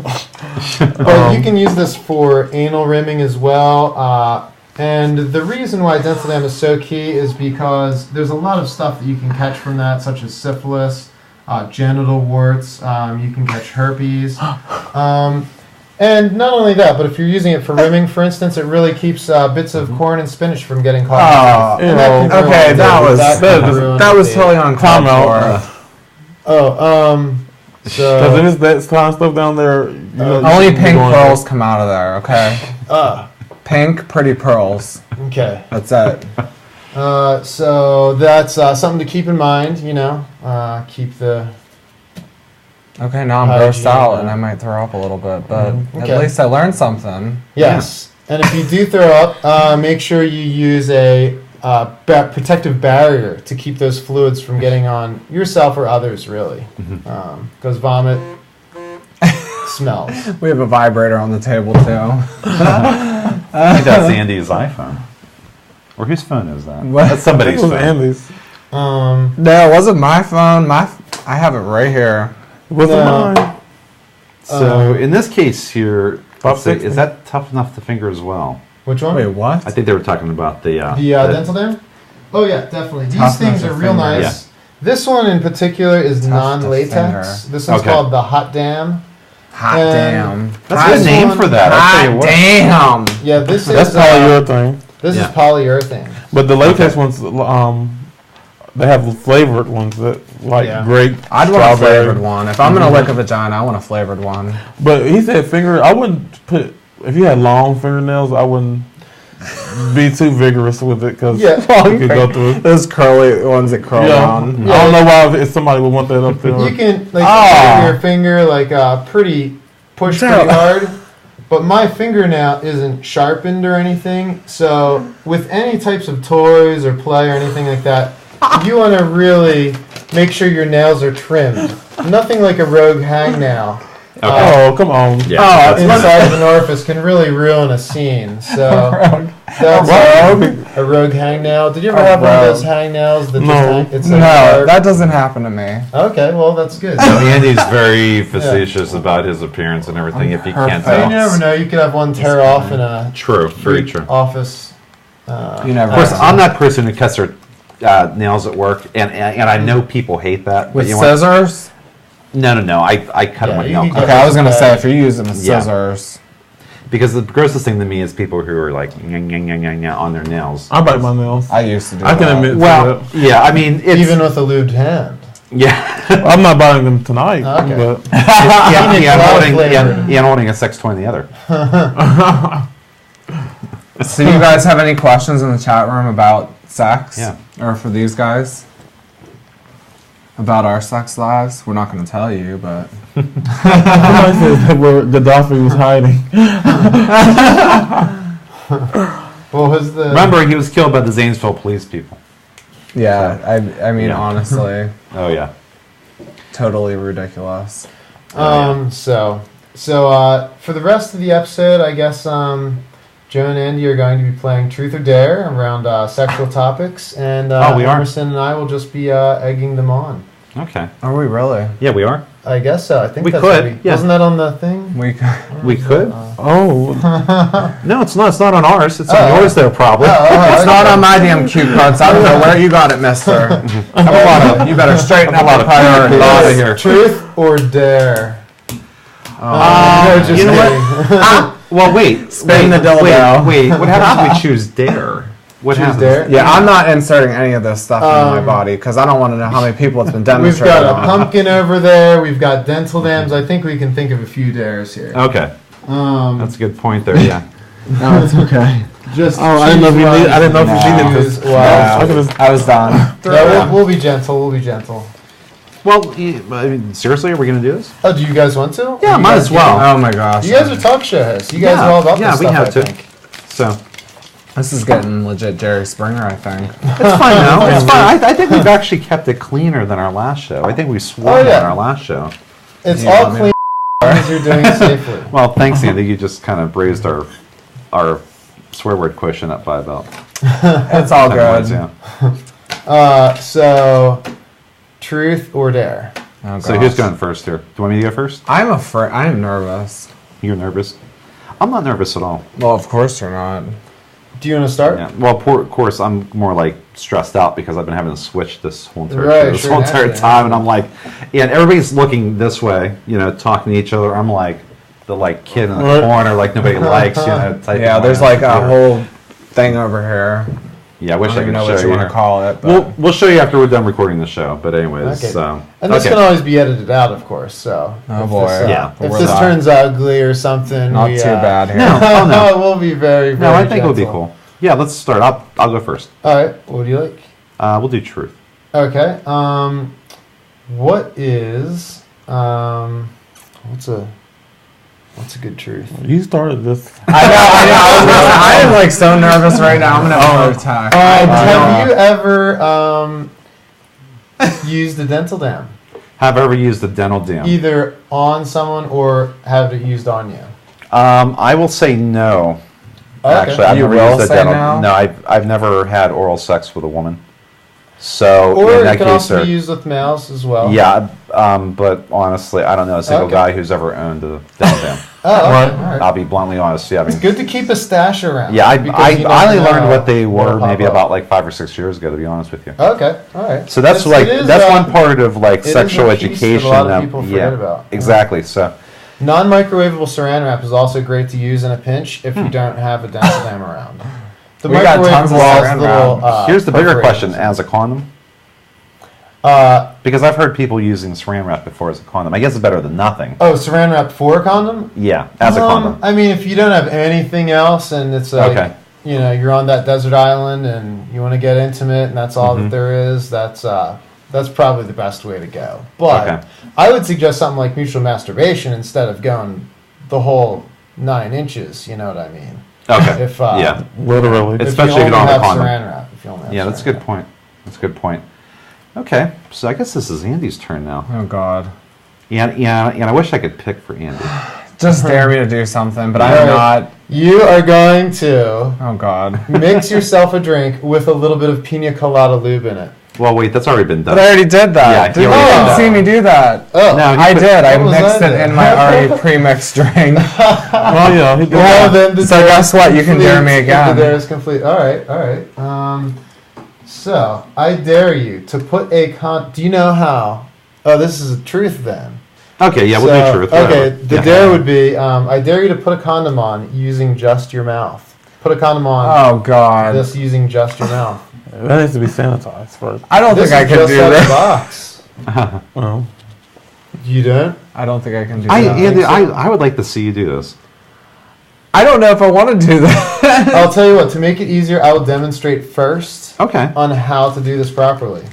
But you can use this for anal rimming as well. And the reason why dental dam is so key is because there's a lot of stuff that you can catch from that, such as syphilis, genital warts. You can catch herpes. And not only that, but if you're using it for rimming, for instance, it really keeps bits of corn and spinach from getting caught. Oh, And that can ruin okay, the that teeth. was Ruin that the was teeth. totally uncalled Time for. Because So if it's that kind of stuff down there, you know, you Only shouldn't be pink going pearls come out of there. Okay, pink, pretty pearls. okay. That's it. So that's something to keep in mind. You know, keep the. Okay, now I'm Hygiene, grossed out and I might throw up a little bit, but Okay. at least I learned something. Yes, and if you do throw up, make sure you use a protective barrier to keep those fluids from getting on yourself or others. Really, because vomit smells. We have a vibrator on the table too. I think that's Andy's iPhone. Or whose phone is that? What? That's somebody's It was phone. Andy's. No, it wasn't my phone. I have it right here. It wasn't No. mine. So in this case here, let's see, 560. is that tough enough to finger as well? Which one? Wait, what? I think they were talking about the The dental dam? Oh yeah, definitely. These Toughness things are of real finger. nice. This one in particular is Tough to non-latex. finger. This one's Okay. called the Hot Dam. Hot And damn. That's Hot a good name one- for that. I'll tell you Hot what. damn. Yeah, this That's is polyurethane. This Yeah. is polyurethane. But the latex ones, they have flavored ones that like Yeah. grape, I'd want a strawberry. flavored one. If I'm gonna lick a vagina, I want a flavored one. But he said finger. I wouldn't put if you had long fingernails. I wouldn't be too vigorous with it because Yeah. you could go through. Those curly ones that curl Yeah. down. I don't know why if somebody would want that up there. You can like Oh. put your finger like pretty push So- pretty hard. But my fingernail isn't sharpened or anything, so with any types of toys or play or anything like that, you want to really make sure your nails are trimmed. Nothing like a rogue hangnail Oh, come on. Yeah. Oh, inside of an orifice can really ruin a scene. So that's a rogue hangnail. Did you ever A have one of those rogue. hangnails that No. just hang? It's No, like hard? that doesn't happen to me. Okay, well that's good. So Andy's very facetious about his appearance and everything. If you can't Perfect. You tell, never know. You could have one tear off in a true, very true. office. You never. Of course, know. I'm that person who cuts their nails at work, and I know people hate that. But With you know what? scissors. No. I cut them Yeah, with you nail can clippers. Okay, I was gonna say if you're using the Yeah. scissors. Because the grossest thing to me is people who are like on their nails. I bite my nails. I used to do. I can that. admit to Well, yeah, I mean, it's Even with a lubed hand. yeah. that. I'm not biting them tonight. Okay. But yeah, It's I'm a lot of holding, flavor. I'm holding a sex toy in the other. So you guys have any questions in the chat room about sex? Yeah. Or for these guys? About our sex lives? We're not going to tell you, but... somebody said where Gaddafi was hiding. What was the? Remember, he was killed by the Zanesville police people. Yeah, I mean, Yeah. honestly, Oh yeah. totally ridiculous. So for the rest of the episode, I guess Joe and Andy are going to be playing Truth or Dare around sexual topics, and we are. Emerson and I will just be egging them on. Okay. Are we really? Yeah, we are. I guess so. I think We that's could, what yeah. Wasn't that on the thing? We could. Oh, No, it's not. It's not on ours. It's on Oh. yours, there, probably. It's not on my damn cue cards. I don't know where you got it, mister. You better straighten up lot the of priorities. out of here. Truth or Dare? You know kidding. Well, wait. Spin the dildo. Wait. What happens if we choose dare? What happens? Dare? Yeah, I'm not inserting any of this stuff into my body because I don't want to know how many people it's been We've demonstrated got a on. pumpkin over there. We've got dental dams. I think we can think of a few dares here. Okay. That's a good point there. Yeah. No, it's okay. Just I didn't know if you needed. I didn't know if you needed this. Wow. I was done. Yeah, we'll be gentle. We'll be gentle. Well, I mean, seriously, are we going to do this? Oh, do you guys want to? Yeah, might as well. Oh my gosh. You guys are talk show hosts. You guys are all about this stuff, we have I to. think. So This is getting legit Jerry Springer, I think. it's fine now. It's fine. I think we've actually kept it cleaner than our last show. I think we swore on our last show. It's Yeah, all I mean- clean as you're doing it safely. Well, thanks, Andy. You just kind of raised our swear word quotient up by about It's all 10 good. words, yeah. So, truth or dare? Oh, So who's gosh. going first here? Do you want me to go first? I'm afraid. I'm nervous. You're nervous? I'm not nervous at all. Well, of course you're not. Do you want to start? Yeah. Well, of course, I'm more like stressed out because I've been having to switch this whole entire Right, show, this sure, whole entire naturally, time, and I'm like, yeah, and everybody's looking this way, talking to each other. I'm like the kid in the Right. corner, like nobody likes, type Yeah, of there's going like on a here. whole thing over here. Yeah, I wish I I don't could even know show what you want here. to call it. But We'll show you after we're done recording the show. But anyways, Okay. so And this can always be edited out, of course. So, Oh, if boy. this, Yeah. if We're this not- turns ugly or something, not we, too bad here. No. Oh, no. we'll be very, very. No, I think it would be gentle. cool. Yeah, let's start. I'll go first. All right. What would you like? We'll do truth. Okay. What is what's a good truth? You started this. I know. I am like so nervous right now. I'm gonna have a heart attack. Have you ever used a dental dam? Have I ever used the dental dam? Either on someone or have it used on you? I will say no. Okay. Actually, I've You never will used a say dental. no? No, I've never had oral sex with a woman. So Or in it that can case, also be used with males as well. yeah. But honestly, I don't know a single Okay. guy who's ever owned a dental dam. Oh, okay. Right. All right. I'll be bluntly honest. Yeah, I mean, It's good to keep a stash around. yeah. because I you never only learned know what they were what'll maybe pop about up. like 5 or 6 years ago. To be honest with you. Okay, all right. So that's It is, that's one part of like it is sexual a piece that education. a lot of that- people yeah, forget about. exactly. So Non-microwavable saran wrap is also great to use in a pinch if you don't have a dental dam around. The We got tons of microwavable saran little, wrap. here's the bigger question: perforations. as a condom. Uh, Because I've heard people using saran wrap before as a condom. I guess it's better than nothing. oh, saran wrap for a condom? Yeah, as a condom. I mean, if you don't have anything else and it's like, Okay. you're on that desert island and you want to get intimate and that's all that there is, that's probably the best way to go. But Okay. I would suggest something like mutual masturbation instead of going the whole 9 inches, you know what I mean? Okay. If, yeah. Literally. Especially if you don't only have a condom. saran wrap. If you only have Yeah, that's a saran good wrap. point. That's a good point. Okay, so I guess this is Andy's turn now. Oh God. Yeah, and I wish I could pick for Andy. Just dare me to do something, but I'm Right. not. You are going to Oh God. mix yourself a drink with a little bit of pina colada lube in it. Well, wait, that's already been done. But I already did that. Yeah, Dude, you you already didn't did see me do that. Oh, No, I did. I What was mixed that it then? in my already pre-mixed drink. Well, yeah, he did Well, that. then the So dare guess what? is You can dare me complete. again. The dare is complete. All right. So I dare you to put a Do you know how? Oh, this is a truth then. Okay, yeah, we'll do truth. Okay, whatever. the Yeah. dare would be: I dare you to put a condom on using just your mouth. Put a condom on. Oh God. This using just your mouth. That needs to be sanitized first. I don't This think I is can just do out of the that. box. Well, You don't? I don't think I can do Andy, that. I would like to see you do this. I don't know if I want to do that. I'll tell you what. To make it easier, I will demonstrate first Okay. on how to do this properly.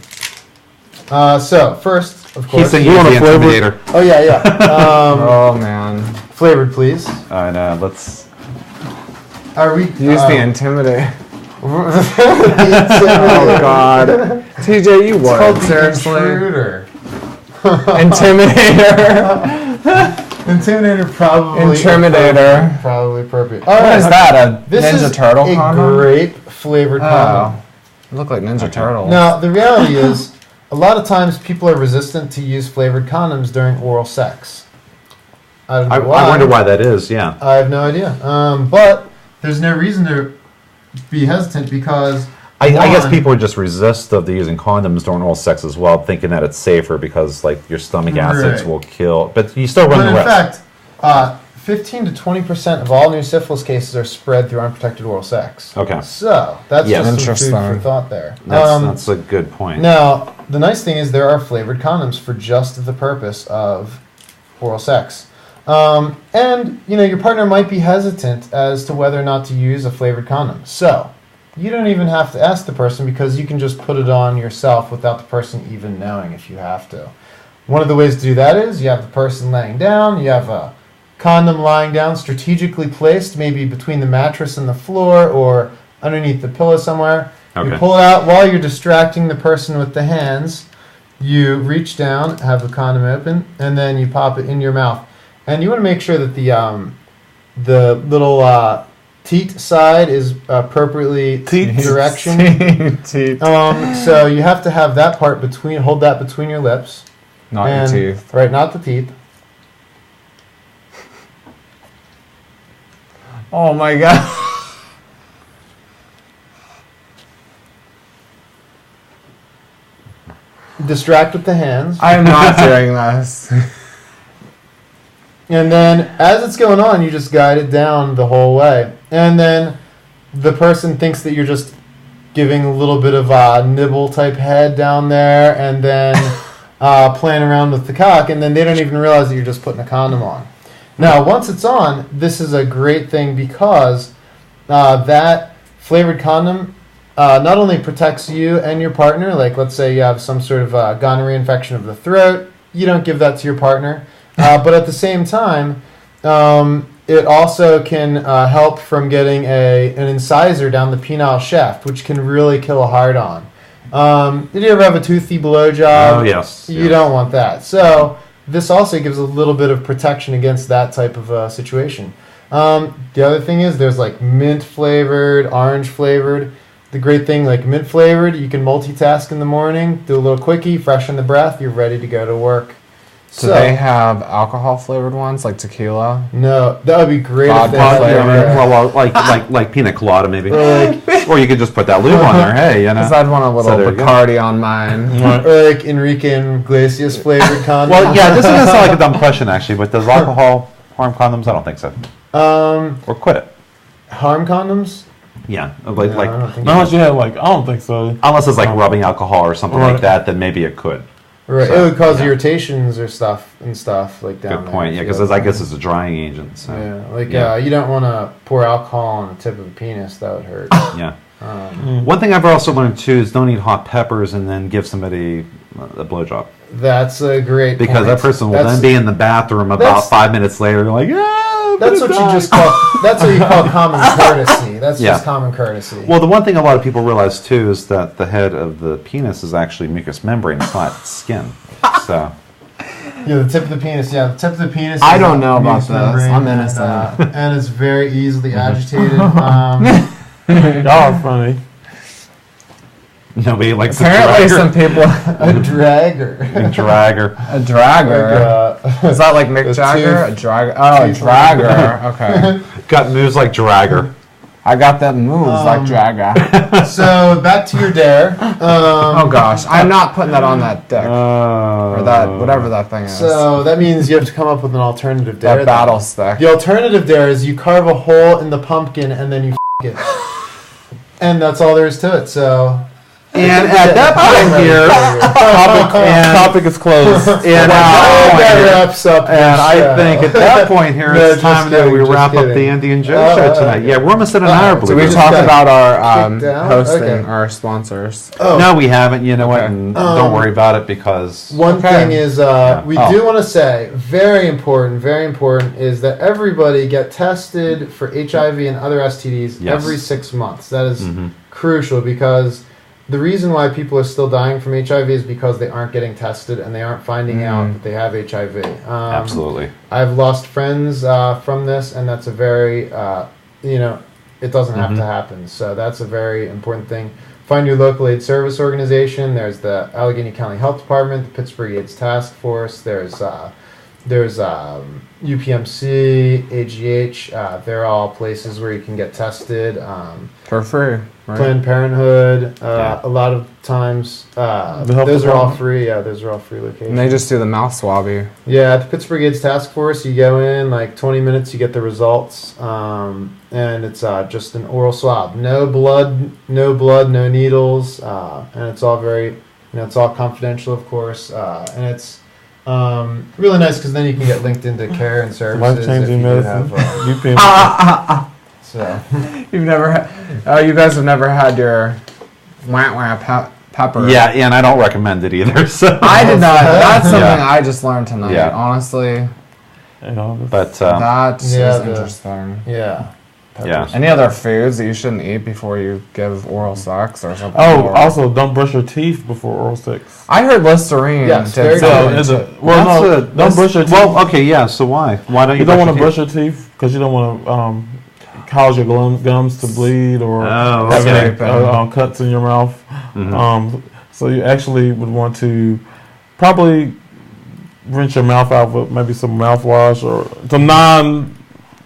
So first, of He's course. saying You he's want the a flavor? intimidator. Oh yeah. Oh man. Flavored, please. And let's. Are we? Use the intimidate. Oh oh God. TJ, you would. Seriously. Seriously. Intruder. Intimidator. Intimidator probably. Intimidator. Probably appropriate. All What right. is that? A This Ninja is Turtle a condom? grape flavored condom. Oh. It look like Ninja Turtle. Now the reality is, a lot of times people are resistant to use flavored condoms during oral sex. I don't know I why. wonder why that is. Yeah. I have no idea. But there's no reason to be hesitant because I guess one, people are just resistant to using condoms during oral sex as well, thinking that it's safer because like your stomach acids Right. will kill. But you still run But the in risk. fact, 15 to 20% of all new syphilis cases are spread through unprotected oral sex. Okay. So that's just some food for thought there. That's a good point. Now, the nice thing is there are flavored condoms for just the purpose of oral sex. And, your partner might be hesitant as to whether or not to use a flavored condom. So, you don't even have to ask the person because you can just put it on yourself without the person even knowing if you have to. One of the ways to do that is you have the person laying down, you have a condom lying down strategically placed, maybe between the mattress and the floor or underneath the pillow somewhere. Okay. You pull it out while you're distracting the person with the hands. You reach down, have the condom open, and then you pop it in your mouth. And you want to make sure that the little teat side is appropriately direction. Teat. So you have to have that part hold that between your lips. Not your teeth. Right, not the teeth. Oh my god. Distract with the hands. I am not doing this. And then, as it's going on, you just guide it down the whole way. And then the person thinks that you're just giving a little bit of a nibble type head down there and then playing around with the cock. And then they don't even realize that you're just putting a condom on. Now, once it's on, this is a great thing because that flavored condom not only protects you and your partner, like let's say you have some sort of gonorrhea infection of the throat, you don't give that to your partner. But at the same time, it also can help from getting an incisor down the penile shaft, which can really kill a hard-on. Did you ever have a toothy blowjob? Oh, yes. You don't want that. So this also gives a little bit of protection against that type of situation. The other thing is there's like mint-flavored, orange-flavored. The great thing, like mint-flavored, you can multitask in the morning, do a little quickie, freshen the breath, you're ready to go to work. Do they have alcohol-flavored ones, like tequila? No, that would be great if they had like pina colada, maybe. Or you could just put that lube on there, hey, Because I'd want a little Bacardi on mine. Or like Enrique Iglesias flavored condom. Well, yeah, this is going to sound like a dumb question, actually, but does alcohol harm condoms? I don't think so. Or quit it. Harm condoms? Yeah, I don't think so. Unless it's like rubbing alcohol or something like that, then maybe it could. Right, so, it would cause irritations or stuff like down there. Good point. Yeah, because I guess it's a drying agent. So. Yeah, you don't want to pour alcohol on the tip of the penis. That would hurt. Yeah. One thing I've also learned too is don't eat hot peppers and then give somebody a blowjob. That's a great because point. That person will then be in the bathroom about 5 minutes later, like, that's what you just call. That's what you call common courtesy. That's just common courtesy. Well, the one thing a lot of people realize too is that the head of the penis is actually mucous membrane. It's not skin. So. Yeah, the tip of the penis. Yeah, the tip of the penis. I don't know about this. I'm innocent, and it's very easily agitated. Y'all are funny. Nobody likes apparently some people a dragger. A dragger. A dragger. Is that like Mick Jagger? A dragger. Oh, a dragger. Okay. Got moves like dragger. I got that moves like dragger. So back to your dare. Oh gosh, I'm not putting that on that dick or that whatever that thing is. So that means you have to come up with an alternative dare. That battle stick. The alternative dare is you carve a hole in the pumpkin and then you it, and that's all there is to it. So. And at that point here, topic is closed. And that wraps up. And I think at that point here, it's time that we wrap up the Andy and Joe show tonight. Yeah, we're almost at an hour. So we talk about our hosting, our sponsors. No, we haven't. You know what? And don't worry about it because one thing is we do want to say very important is that everybody get tested for HIV and other STDs every 6 months. That is crucial because. The reason why people are still dying from HIV is because they aren't getting tested and they aren't finding out that they have HIV. Absolutely. I've lost friends from this, and that's a very, it doesn't have to happen. So that's a very important thing. Find your local AIDS service organization. There's the Allegheny County Health Department, the Pittsburgh AIDS Task Force. There's There's UPMC, AGH. They're all places where you can get tested. For free, right? Planned Parenthood. A lot of times, those are all free. Yeah, those are all free locations. And they just do the mouth swabby. Yeah, at the Pittsburgh AIDS Task Force, you go in, like 20 minutes, you get the results, and it's just an oral swab. No blood, no needles, and it's all very, it's all confidential, of course, and it's really nice because then you can get linked into care and services. Life-changing medicine. So You've never had, you guys have never had your pepper. Yeah, and I don't recommend it either. So I did not. That's something I just learned tonight. Yeah. Honestly, but that is Yeah, interesting. yeah. yeah. Any other foods that you shouldn't eat before you give oral sex or something? Oh, more? also don't brush your teeth before oral sex. I heard Listerine. Yes, did very something. good. Don't brush your teeth. Well, okay, yeah. So why? Why don't you? You don't want to brush your teeth because you don't want to cause your gums to bleed or have any cuts in your mouth. Mm-hmm. So you actually would want to probably rinse your mouth out with maybe some mouthwash or some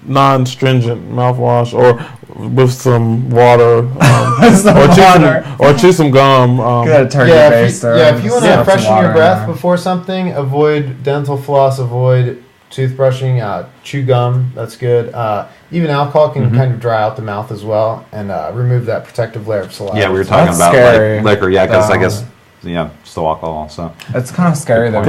non-stringent mouthwash or with some water or chew some gum. Get a turkey baster. If you want to freshen your breath before something, avoid dental floss, avoid toothbrushing, chew gum. That's good. Even alcohol can kind of dry out the mouth as well and remove that protective layer of saliva. Yeah, we were talking about like liquor. Yeah, because I guess still alcohol. So it's kind of scary though.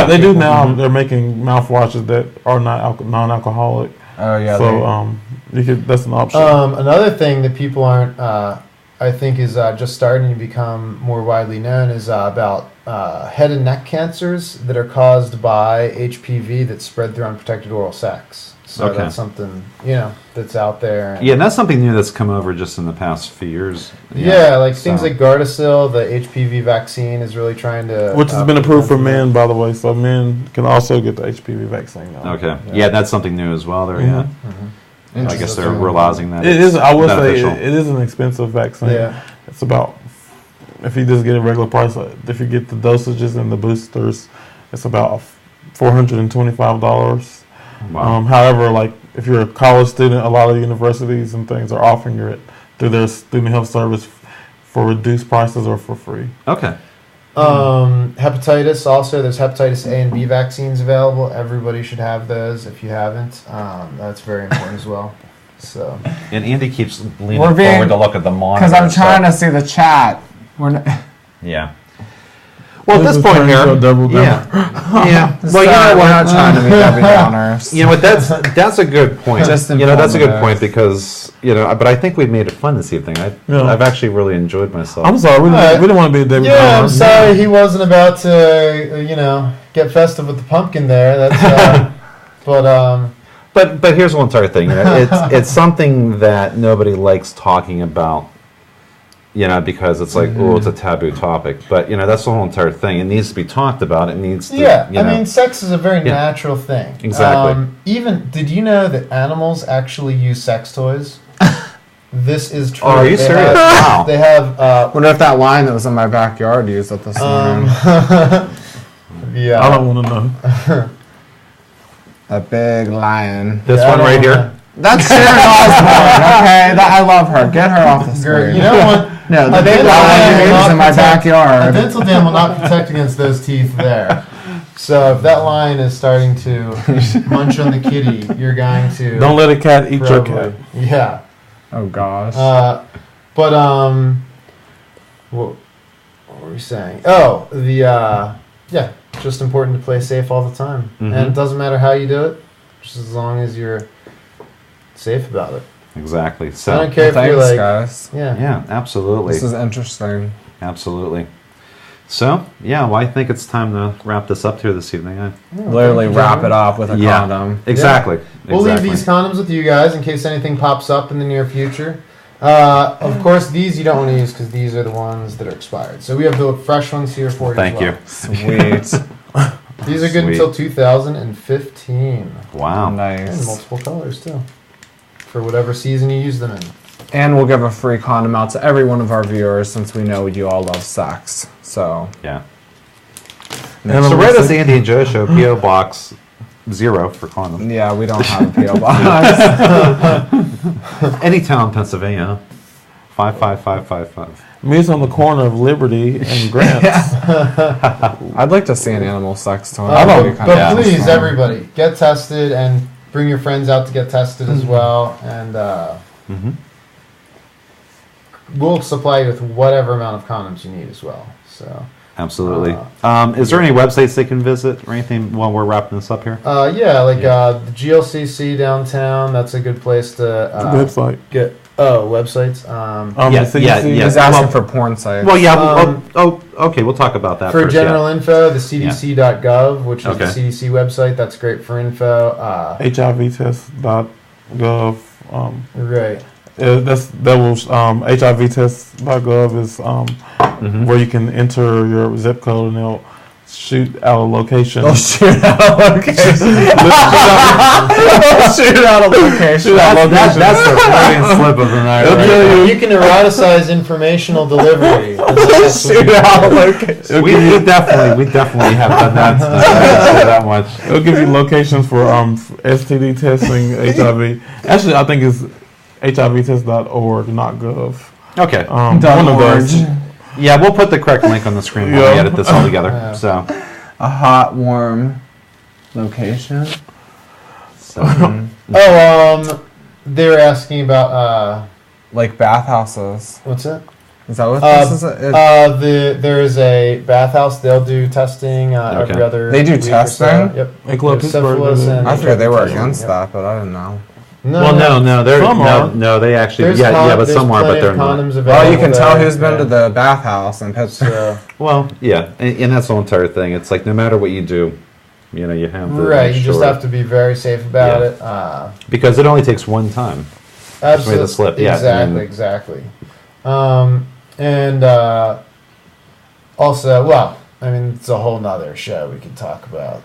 They do now. They're making mouthwashes that are not non-alcoholic. Oh yeah. So that's an option. Another thing that people aren't, I think, is just starting to become more widely known is about head and neck cancers that are caused by HPV that spread through unprotected oral sex. So that's something that's out there. And that's something new that's come over just in the past few years. Things like Gardasil, the HPV vaccine is really trying to. Which has been approved for men, by the way, so men can also get the HPV vaccine now. Okay. Yeah, that's something new as well. There, I guess they're realizing that it is. I will say it is an expensive vaccine. Yeah. It's about, if you just get a regular price, if you get the dosages and the boosters, it's about $425. Wow. However, like if you're a college student, a lot of universities and things are offering it through their student health service for reduced prices or for free. Okay. Hepatitis also, there's hepatitis A and B vaccines available. Everybody should have those if you haven't. That's very important as well. So. And Andy keeps leaning forward to look at the monitor. Because I'm trying to see the chat. Yeah. Well, at this point here, yeah. Well, we're not trying to be Debbie Downers. You know what? That's a good point. That's a good point because but I think we made it fun this evening. I've actually really enjoyed myself. I'm sorry, we didn't want to be a Debbie Downer. Yeah, I'm sorry he wasn't about to get festive with the pumpkin there. That's But here's one entire thing. It's something that nobody likes talking about. Because it's like, it's a taboo topic. But, that's the whole entire thing. It needs to be talked about. It needs to, I mean, sex is a very natural thing. Exactly. Did you know that animals actually use sex toys? This is true. Oh, are you serious? Wow. They have... wonder if that lion that was in my backyard used it this morning. Yeah. I don't want to know. A big lion. This one right here? That's Sharon Osbourne, okay? I love her. Get her off the screen. You know what? No, the big lion is in my backyard. A dental dam will not protect against those teeth there. So if that lion is starting to munch on the kitty, you're going to... Don't let a cat eat your cat. Yeah. Oh, gosh. What were we saying? Oh, just important to play safe all the time. Mm-hmm. And it doesn't matter how you do it, just as long as you're safe about it. Exactly. So I don't care if you're like... guys. Yeah, absolutely. This is interesting. Absolutely. So, I think it's time to wrap this up here this evening. Literally wrap it up with a condom. Exactly. We'll leave these condoms with you guys in case anything pops up in the near future. Of course, these you don't want to use because these are the ones that are expired. So we have the fresh ones here for you. Thank you. Sweet. These are good until 2015. Wow. Nice. And multiple colors too. For whatever season you use them in. And we'll give a free condom out to every one of our viewers since we know you all love sex. So yeah. So write us Andy and Joe Show, P.O. Box 0 for condoms. Yeah, we don't have a P.O. box. Any town in Pennsylvania, 55555. Me, it's on the corner of Liberty and Grant. I'd like to see an animal sex toy. But please, everybody, get tested and bring your friends out to get tested as well. And we'll supply you with whatever amount of condoms you need as well. So absolutely. Is there any websites they can visit or anything while we're wrapping this up here? the GLCC downtown. That's a good place to website. get. Oh, websites. He's asking for porn sites. Well, yeah. Okay. We'll talk about that for first, general info. The CDC.gov, which is Okay. the CDC website. That's great for info. HIVtest.gov. Right. HIVtest.gov is where you can enter your zip code and they'll shoot out a location. They'll shoot out a location. That's the Freudian slip of the night. You can eroticize informational delivery. Shoot out a location. We definitely have done that tonight. I can say that much. It'll give you locations for STD testing, HIV. Actually, I think it's HIVtest.org, not gov. Okay. One of those. Yeah, we'll put the correct link on the screen when we edit this all together. So, a hot, warm location. So, they're asking about like bathhouses. what's it? Is that what this is? There is a bathhouse. They'll do testing every other. They do week or so. testing? Yep. They club Syphilis Pittsburgh. and I figured they were testing. against Yep. that, but I didn't know. No, they actually, There's but some are, but they're not. condoms Well, you can tell available who's been there. to the bathhouse and Pittsburgh. So, Well, yeah, and that's the whole entire thing. It's like no matter what you do, you have to right, make you just sure. have to be very safe about Yeah. it. Because it only takes one time. Absolutely, the slip, yeah, exactly. Also, well, I mean, it's a whole nother show we could talk about,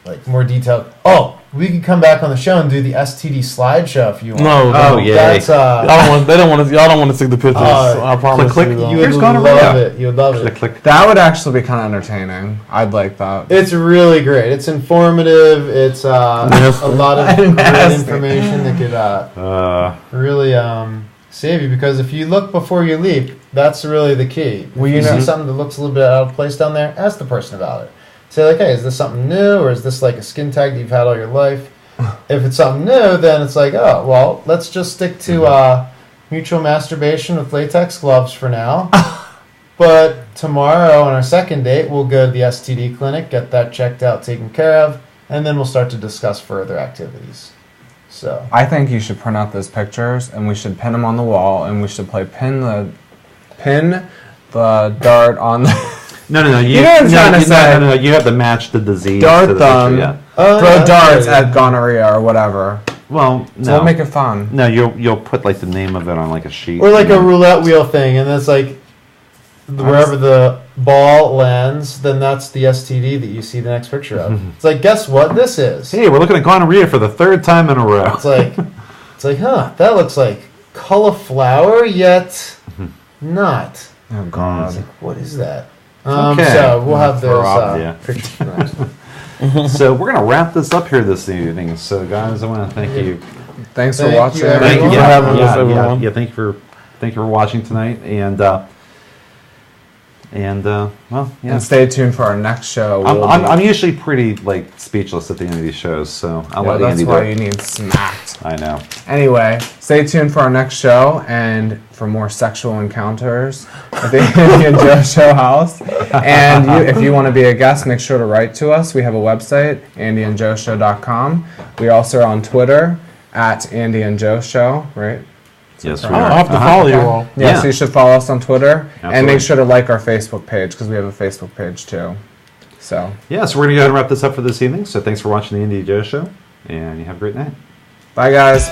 like more detailed. Oh, we could come back on the show and do the STD slideshow if you want. No, yeah. That's y'all don't want to see the pictures. I promise click, you. click. though. you Here's would gonorrhea. love it. You would love it. Click, click. That would actually be kind of entertaining. I'd like that. It's really great. It's informative. It's a lot of great information that could really save you. Because if you look before you leap, that's really the key. If you see something that looks a little bit out of place down there, ask the person about it. Say like, hey, is this something new, or is this like a skin tag that you've had all your life? If it's something new, then it's like, oh, well, let's just stick to mutual masturbation with latex gloves for now. But tomorrow on our second date, we'll go to the STD clinic, get that checked out, taken care of, and then we'll start to discuss further activities. So I think you should print out those pictures and we should pin them on the wall and we should play pin the dart on the No. You know what I'm trying to say. No. You have to match the disease. dart to the thumb, picture, throw darts at gonorrhea or whatever. Well, no. So we'll make it fun. No, you'll put like the name of it on like a sheet. or like a roulette wheel thing, and it's like wherever the ball lands, then that's the STD that you see the next picture of. It's like, guess what this is? Hey, we're looking at gonorrhea for the third time in a row. It's like, huh? That looks like cauliflower, yet not. Oh God. What is that? Okay. So we'll have Throw those up, yeah. pictures for next time. So we're gonna wrap this up here this evening. So guys, I want to thank you. Thanks for Thank you, watching. everyone. Thank you for having us, everyone. Yeah, thank you for watching tonight, and well, yeah. And stay tuned for our next show. I'm usually pretty like speechless at the end of these shows, so I'll let that's Andy do why it. you need smacked. I know. Anyway, stay tuned for our next show and for more sexual encounters at the Andy and Joe Show house. And if you want to be a guest, make sure to write to us. We have a website, andyandjoeshow.com. We also are on Twitter at Andy and Joe Show, right? Yes, we I'll are. have to follow you all. Yeah, Yeah. so you should follow us on Twitter. And Absolutely. make sure to like our Facebook page because we have a Facebook page too. So, Yeah, so we're gonna go ahead and wrap this up for this evening. So thanks for watching the Andy and Joe Show, and you have a great night. bye guys.